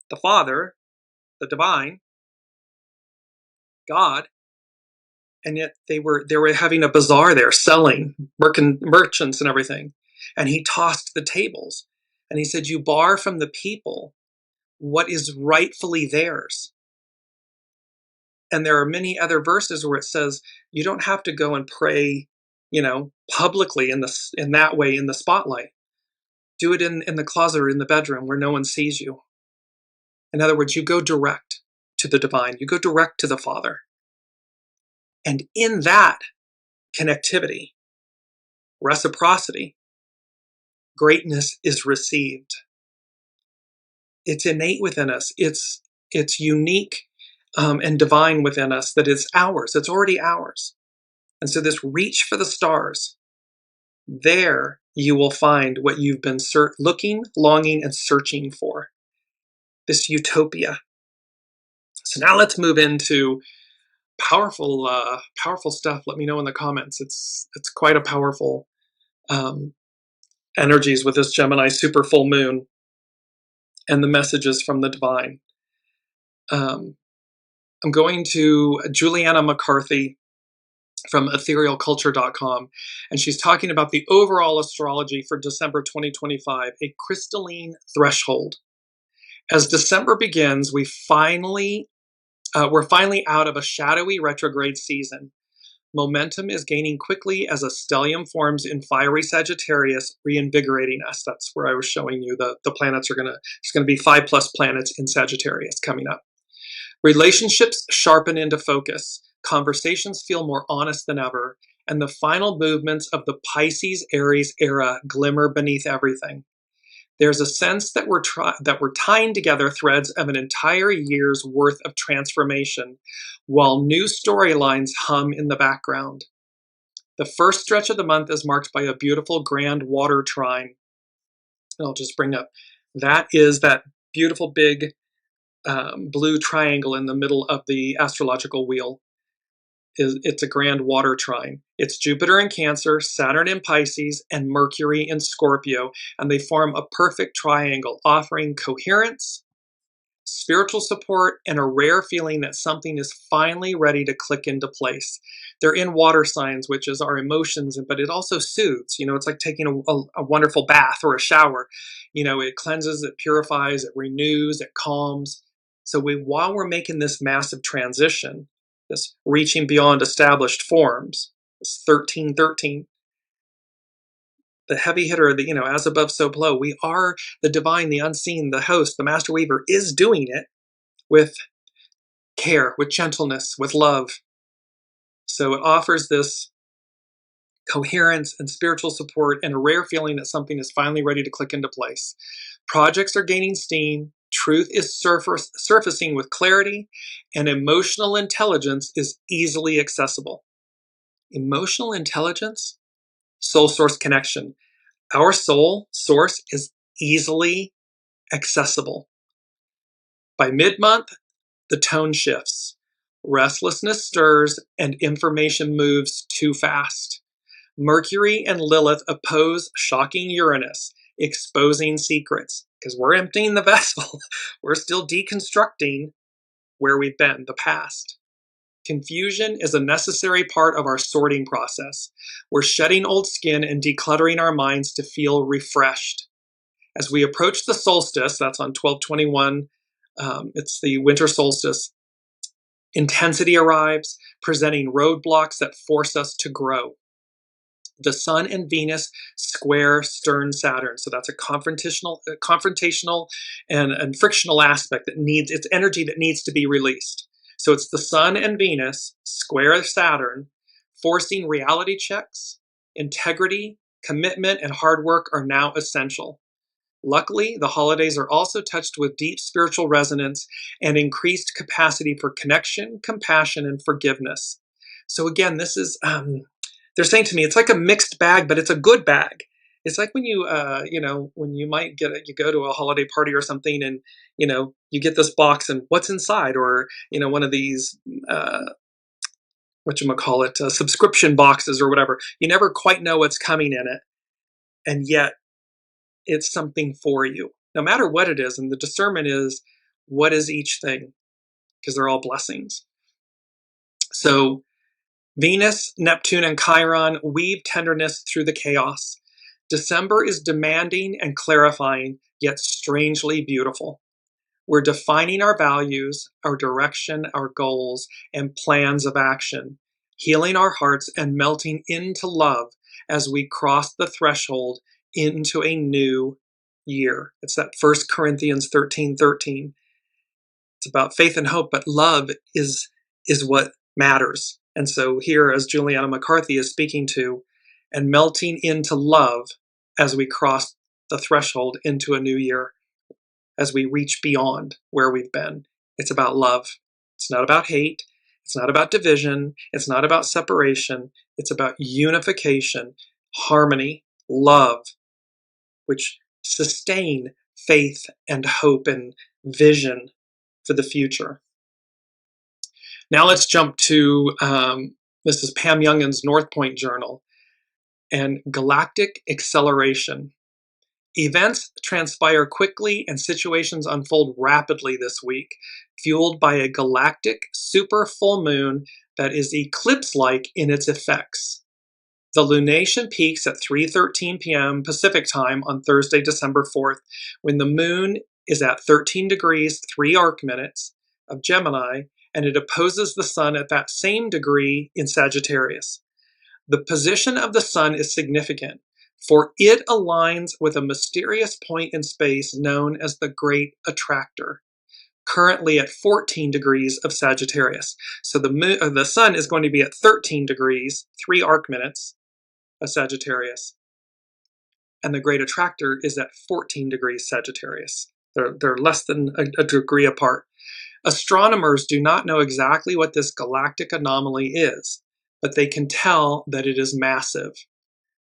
the Father, the divine God, and yet they were having a bazaar there, selling, merchants and everything. And he tossed the tables, and he said, "You bar from the people what is rightfully theirs." And there are many other verses where it says you don't have to go and pray, publicly in that way in the spotlight. Do it in the closet or in the bedroom where no one sees you. In other words, you go direct to the divine. You go direct to the Father. And in that connectivity, reciprocity, greatness is received. It's innate within us. It's unique and divine within us, that it's ours. It's already ours. And so this reach for the stars, there you will find what you've been looking, longing, and searching for. This utopia. So now let's move into powerful stuff. Let me know in the comments. It's quite a powerful energies with this Gemini super full moon and the messages from the divine. I'm going to Juliana McCarthy from etherealculture.com, and she's talking about the overall astrology for December 2025, a crystalline threshold. As December begins, we're finally out of a shadowy retrograde season. Momentum is gaining quickly as a stellium forms in fiery Sagittarius, reinvigorating us. That's where I was showing you the planets there's going to be 5+ planets in Sagittarius coming up. Relationships sharpen into focus. Conversations feel more honest than ever, and the final movements of the Pisces-Aries era glimmer beneath everything. There's a sense that we're tying together threads of an entire year's worth of transformation, while new storylines hum in the background. The first stretch of the month is marked by a beautiful grand water trine. And I'll just bring up, that is that beautiful big blue triangle in the middle of the astrological wheel. It's a grand water trine. It's Jupiter in Cancer, Saturn in Pisces, and Mercury in Scorpio, and they form a perfect triangle, offering coherence spiritual support, and a rare feeling that something is finally ready to click into place. They're in water signs, which is our emotions, but it also soothes. It's like taking a wonderful bath or a shower. It cleanses, it purifies, it renews, it calms. So while we're making this massive transition, this reaching beyond established forms, this 1313, the heavy hitter, as above, so below. We are the divine, the unseen, the host, the master weaver is doing it with care, with gentleness, with love. So it offers this coherence and spiritual support and a rare feeling that something is finally ready to click into place. Projects are gaining steam, truth is surfacing with clarity, and emotional intelligence is easily accessible. Emotional intelligence, soul source connection. Our soul source is easily accessible. By mid-month, the tone shifts. Restlessness stirs and information moves too fast. Mercury and Lilith oppose shocking Uranus, exposing secrets, because we're emptying the vessel. We're still deconstructing where we've been, the past. Confusion is a necessary part of our sorting process. We're shedding old skin and decluttering our minds to feel refreshed. As we approach the solstice, that's on 12/21, it's the winter solstice, intensity arrives, presenting roadblocks that force us to grow. The Sun and Venus square stern Saturn, so that's a confrontational and frictional aspect that needs, it's energy that needs to be released. So it's the Sun and Venus square Saturn, forcing reality checks, integrity, commitment, and hard work are now essential. Luckily, the holidays are also touched with deep spiritual resonance and increased capacity for connection, compassion, and forgiveness. So again, this is, they're saying to me, it's like a mixed bag, but it's a good bag. It's like when when you might you go to a holiday party or something and, you get this box and what's inside, or, one of these, subscription boxes or whatever. You never quite know what's coming in it. And yet it's something for you, no matter what it is. And the discernment is, what is each thing? Because they're all blessings. So Venus, Neptune, and Chiron weave tenderness through the chaos. December is demanding and clarifying, yet strangely beautiful. We're defining our values, our direction, our goals, and plans of action, healing our hearts and melting into love as we cross the threshold into a new year. It's that 1 Corinthians 13:13. It's about faith and hope, but love is what matters. And so here, as Juliana McCarthy is speaking to, and melting into love as we cross the threshold into a new year, as we reach beyond where we've been. It's about love. It's not about hate. It's not about division. It's not about separation. It's about unification, harmony, love, which sustain faith and hope and vision for the future. Now let's jump to, this is Pam Youngin's North Point Journal, and galactic acceleration. Events transpire quickly and situations unfold rapidly this week, fueled by a galactic super full moon that is eclipse-like in its effects. The lunation peaks at 3:13 p.m. Pacific time on Thursday, December 4th, when the moon is at 13 degrees 3 arc minutes of Gemini, and it opposes the sun at that same degree in Sagittarius. The position of the sun is significant, for it aligns with a mysterious point in space known as the Great Attractor, currently at 14 degrees of Sagittarius. So the sun is going to be at 13 degrees, 3 arc minutes of Sagittarius, and the Great Attractor is at 14 degrees Sagittarius. They're less than a degree apart. Astronomers do not know exactly what this galactic anomaly is, but they can tell that it is massive.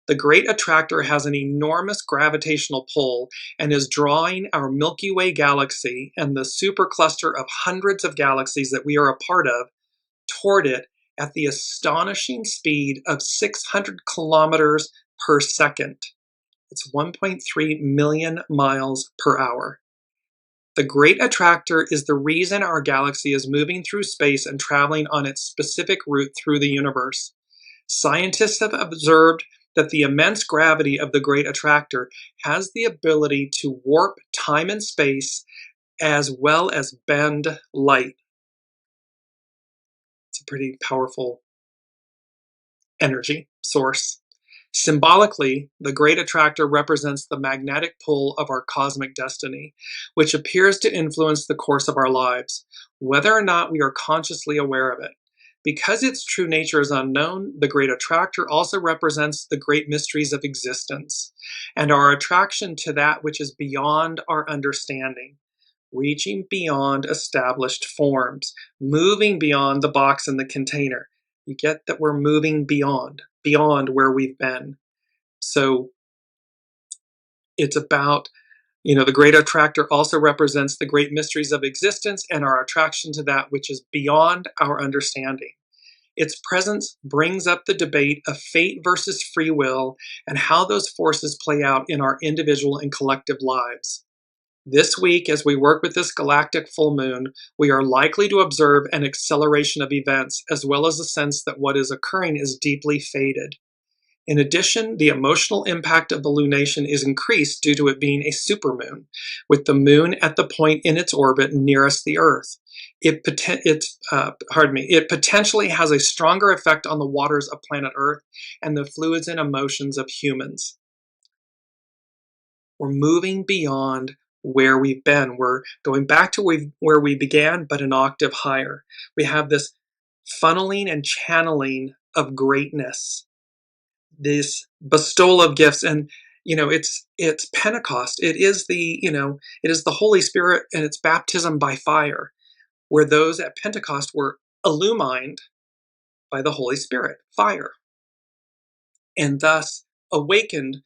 The Great Attractor has an enormous gravitational pull and is drawing our Milky Way galaxy and the supercluster of hundreds of galaxies that we are a part of toward it at the astonishing speed of 600 kilometers per second. It's 1.3 million miles per hour. The great attractor is the reason our galaxy is moving through space and traveling on its specific route through the universe. Scientists have observed that the immense gravity of the great attractor has the ability to warp time and space as well as bend light. It's a pretty powerful energy source. Symbolically, the great attractor represents the magnetic pull of our cosmic destiny, which appears to influence the course of our lives, whether or not we are consciously aware of it. Because its true nature is unknown, the great attractor also represents the great mysteries of existence and our attraction to that which is beyond our understanding, reaching beyond established forms, moving beyond the box and the container. You get that we're moving beyond where we've been. So it's about, the great attractor also represents the great mysteries of existence and our attraction to that which is beyond our understanding. Its presence brings up the debate of fate versus free will and how those forces play out in our individual and collective lives. This week, as we work with this galactic full moon, we are likely to observe an acceleration of events, as well as a sense that what is occurring is deeply fated. In addition, the emotional impact of the lunation is increased due to it being a supermoon, with the moon at the point in its orbit nearest the Earth. It potentially has a stronger effect on the waters of planet Earth and the fluids and emotions of humans. We're moving beyond where we've been. We're going back to where we began, but an octave higher. We have this funneling and channeling of greatness, this bestowal of gifts, and it's Pentecost. It is the Holy Spirit, and it's baptism by fire, where those at Pentecost were illumined by the Holy Spirit, fire, and thus awakened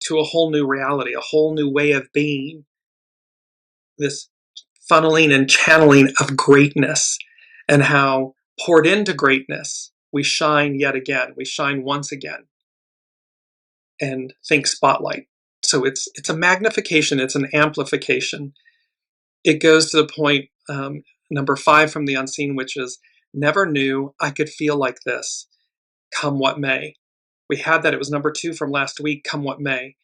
to a whole new reality, a whole new way of being. This funneling and channeling of greatness, and how poured into greatness we shine yet again. We shine once again. And think spotlight. So it's a magnification. It's an amplification. It goes to the point, number 5 from the unseen, which is, never knew I could feel like this, come what may. We had that. It was number 2 from last week, come what may.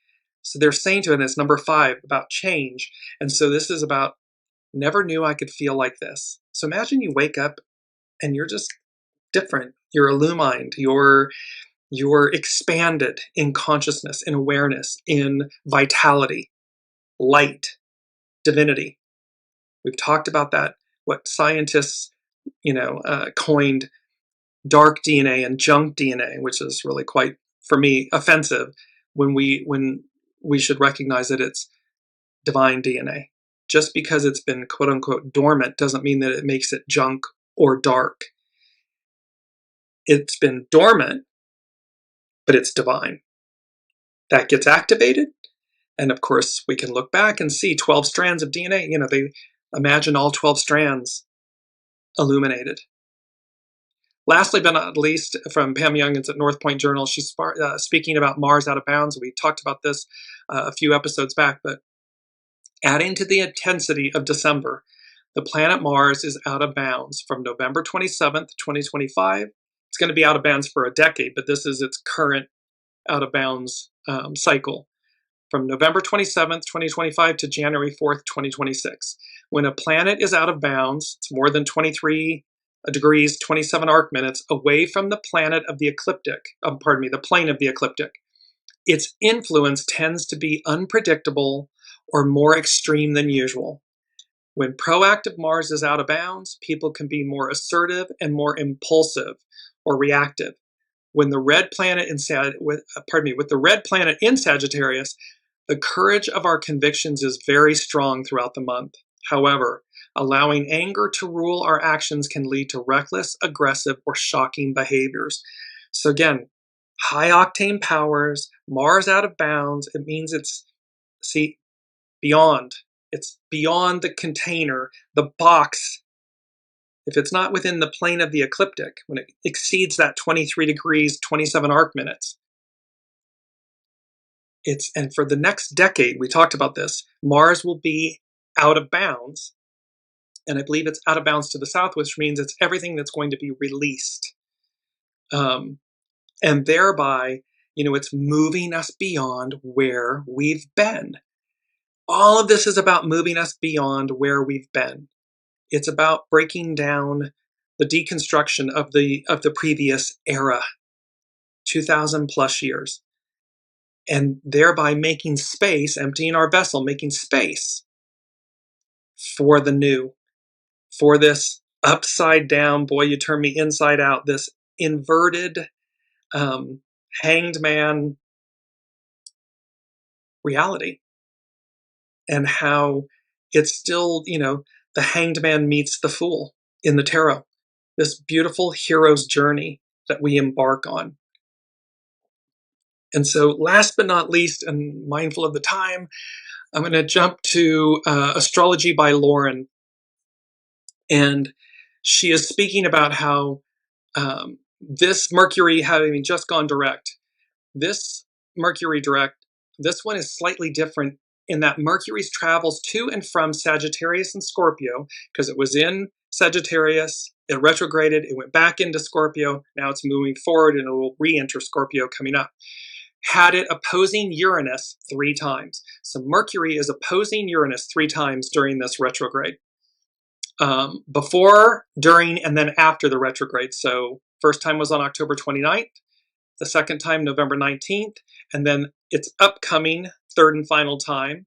So they're saying to it, and it's number 5 about change. And so this is about, never knew I could feel like this. So imagine you wake up and you're just different. You're illumined. You're expanded in consciousness, in awareness, in vitality, light, divinity. We've talked about that, what scientists, coined dark DNA and junk DNA, which is really quite, for me, offensive when we should recognize that it's divine DNA. Just because it's been quote unquote dormant doesn't mean that it makes it junk or dark. It's been dormant, but it's divine. That gets activated, and of course we can look back and see 12 strands of DNA. They imagine all 12 strands illuminated. Lastly, but not least, from Pam Youngins at North Point Journal, she's speaking about Mars out of bounds. We talked about this a few episodes back, but adding to the intensity of December, the planet Mars is out of bounds from November 27th, 2025. It's going to be out of bounds for a decade, but this is its current out of bounds cycle. From November 27th, 2025 to January 4th, 2026. When a planet is out of bounds, it's more than 23 degrees, 27 arc minutes away from the planet of the ecliptic, the plane of the ecliptic. Its influence tends to be unpredictable or more extreme than usual. When proactive Mars is out of bounds, people can be more assertive and more impulsive or reactive. When the red planet with the red planet in Sagittarius, the courage of our convictions is very strong throughout the month. However, allowing anger to rule our actions can lead to reckless, aggressive, or shocking behaviors. So again, high octane powers, Mars out of bounds, it means it's beyond. It's beyond the container, the box. If it's not within the plane of the ecliptic, when it exceeds that 23 degrees, 27 arc minutes, and for the next decade, we talked about this, Mars will be out of bounds. And I believe it's out of bounds to the south, which means it's everything that's going to be released. And thereby, it's moving us beyond where we've been. All of this is about moving us beyond where we've been. It's about breaking down the deconstruction of the previous era, 2,000 plus years, and thereby making space, emptying our vessel, making space for the new, for this upside down, boy, you turn me inside out, this inverted, hanged man reality, and how it's still, the hanged man meets the fool in the tarot, this beautiful hero's journey that we embark on. And so last but not least, and mindful of the time, I'm going to jump to Astrology by Lauren. And she is speaking about how this Mercury having just gone direct, this Mercury direct, this one is slightly different in that Mercury's travels to and from Sagittarius and Scorpio, because it was in Sagittarius, it retrograded, it went back into Scorpio, now it's moving forward and it will re-enter Scorpio coming up. Had it opposing Uranus 3 times. So Mercury is opposing Uranus 3 times during this retrograde. Before, during, and then after the retrograde. So first time was on October 29th, the second time November 19th, and then its upcoming third and final time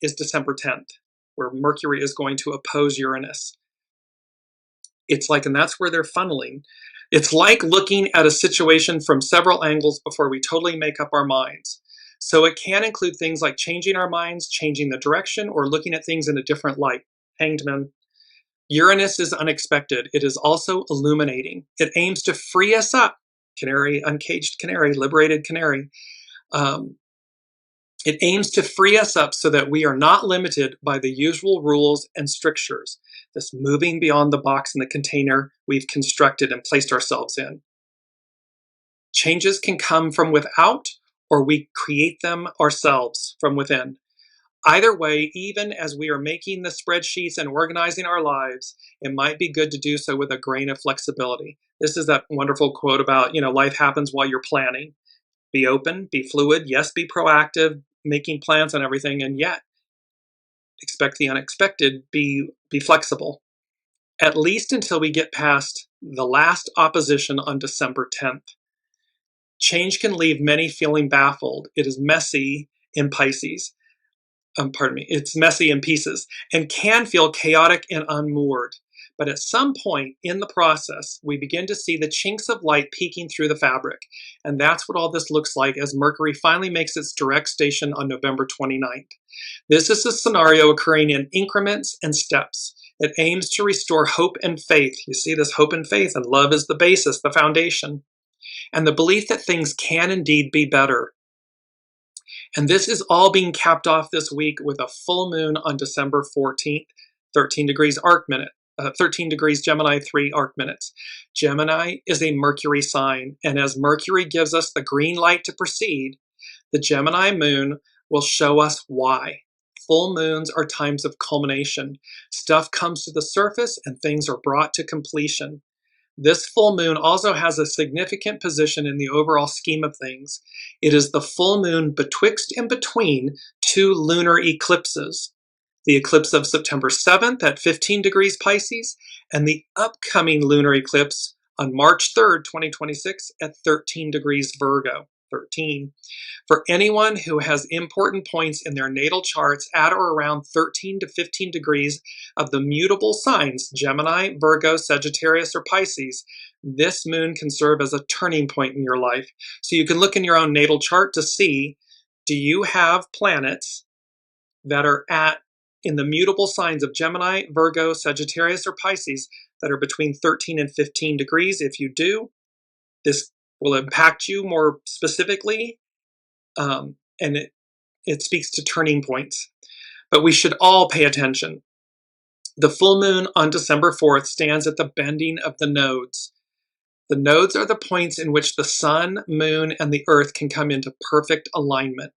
is December 10th, where Mercury is going to oppose Uranus. It's like, and that's where they're funneling. It's like looking at a situation from several angles before we totally make up our minds. So it can include things like changing our minds, changing the direction, or looking at things in a different light. Hanged man. Uranus is unexpected. It is also illuminating. It aims to free us up. Canary, uncaged canary, liberated canary. It aims to free us up so that we are not limited by the usual rules and strictures, this moving beyond the box and the container we've constructed and placed ourselves in. Changes can come from without, or we create them ourselves from within. Either way, even as we are making the spreadsheets and organizing our lives, it might be good to do so with a grain of flexibility. This is that wonderful quote about, life happens while you're planning. Be open, be fluid, yes, be proactive, making plans and everything, and yet expect the unexpected, be flexible. At least until we get past the last opposition on December 10th. Change can leave many feeling baffled. It is messy in Pisces. It's messy in pieces and can feel chaotic and unmoored. But at some point in the process, we begin to see the chinks of light peeking through the fabric. And that's what all this looks like as Mercury finally makes its direct station on November 29th. This is a scenario occurring in increments and steps. It aims to restore hope and faith. You see this hope and faith, and love is the basis, the foundation, and the belief that things can indeed be better. And this is all being capped off this week with a full moon on December 14th, 13 degrees arc minute, 13 degrees Gemini, 3 arc minutes. Gemini is a Mercury sign, and as Mercury gives us the green light to proceed, the Gemini moon will show us why. Full moons are times of culmination. Stuff comes to the surface and things are brought to completion. This full moon also has a significant position in the overall scheme of things. It is the full moon betwixt and between 2 lunar eclipses. The eclipse of September 7th at 15 degrees Pisces and the upcoming lunar eclipse on March 3rd, 2026 at 13 degrees Virgo. 13. For anyone who has important points in their natal charts at or around 13 to 15 degrees of the mutable signs, Gemini, Virgo, Sagittarius, or Pisces, this moon can serve as a turning point in your life. So you can look in your own natal chart to see, do you have planets that are in the mutable signs of Gemini, Virgo, Sagittarius, or Pisces that are between 13 and 15 degrees? If you do, this will impact you more specifically, and it speaks to turning points. But we should all pay attention. The full moon on December 4th stands at the bending of the nodes. The nodes are the points in which the sun, moon, and the earth can come into perfect alignment.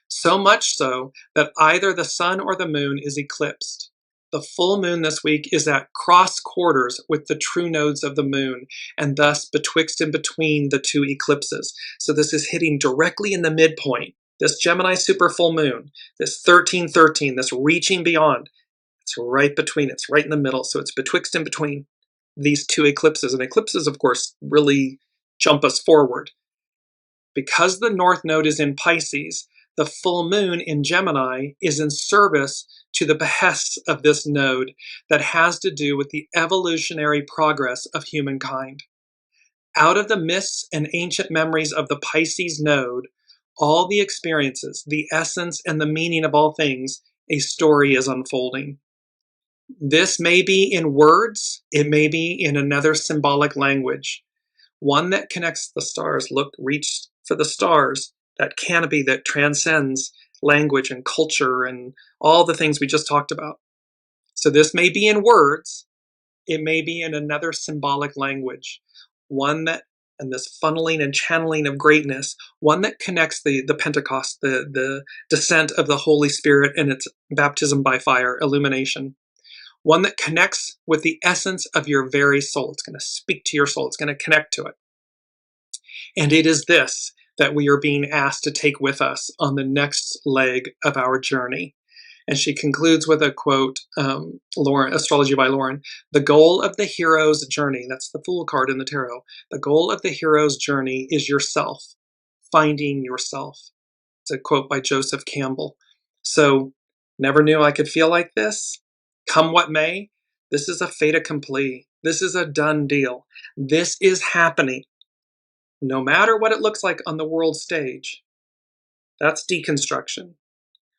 So much so that either the sun or the moon is eclipsed. The full moon this week is at cross quarters with the true nodes of the moon, and thus betwixt and between the two eclipses. So this is hitting directly in the midpoint. This Gemini super full moon, this 1313, this reaching beyond, it's right between, it's right in the middle. So it's betwixt and between these two eclipses. And eclipses, of course, really jump us forward. Because the north node is in Pisces, the full moon in Gemini is in service to the behests of this node that has to do with the evolutionary progress of humankind. Out of the myths and ancient memories of the Pisces node, all the experiences, the essence and the meaning of all things, a story is unfolding. This may be in words, it may be in another symbolic language, one that connects the stars. Look, reach for the stars, that canopy that transcends language and culture and all the things we just talked about. So this may be in words, it may be in another symbolic language, one that, and this funneling and channeling of greatness, one that connects the Pentecost, the descent of the Holy Spirit and its baptism by fire, illumination, one that connects with the essence of your very soul. It's going to speak to your soul. It's going to connect to it. And it is this that we are being asked to take with us on the next leg of our journey. And she concludes with a quote, Lauren, Astrology by Lauren, "The goal of the hero's journey," that's the Fool card in the tarot, "the goal of the hero's journey is yourself, finding yourself." It's a quote by Joseph Campbell. So, never knew I could feel like this. Come what may, this is a fait accompli. This is a done deal. This is happening. No matter what it looks like on the world stage. That's deconstruction.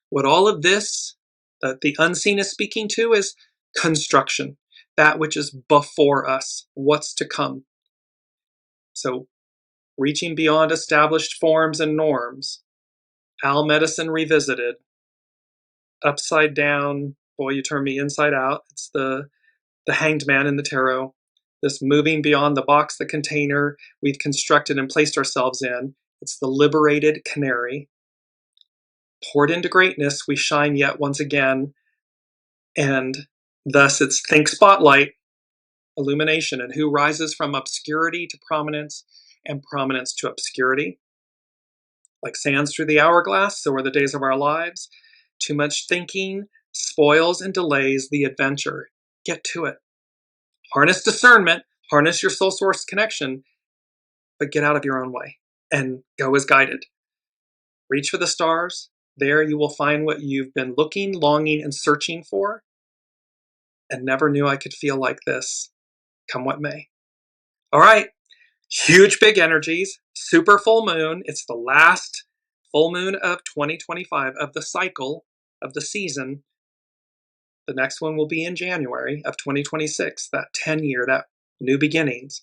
What all of this, that the unseen is speaking to, is construction. That which is before us, what's to come. So, reaching beyond established forms and norms, Al Medicine Revisited, upside down, boy, you turn me inside out. It's the Hanged Man in the tarot. This moving beyond the box, the container we've constructed and placed ourselves in. It's the liberated canary. Poured into greatness, we shine yet once again. And thus it's think spotlight, illumination, and who rises from obscurity to prominence and prominence to obscurity. Like sands through the hourglass, so are the days of our lives. Too much thinking spoils and delays the adventure. Get to it. Harness discernment, harness your soul source connection, but get out of your own way and go as guided. Reach for the stars. There you will find what you've been looking, longing, and searching for, and never knew I could feel like this, come what may. All right, huge big energies, super full moon. It's the last full moon of 2025, of the cycle, of the season. The next one will be in January of 2026, that 10-year, that new beginnings.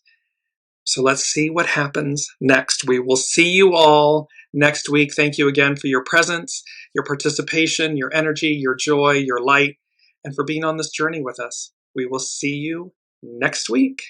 So let's see what happens next. We will see you all next week. Thank you again for your presence, your participation, your energy, your joy, your light, and for being on this journey with us. We will see you next week.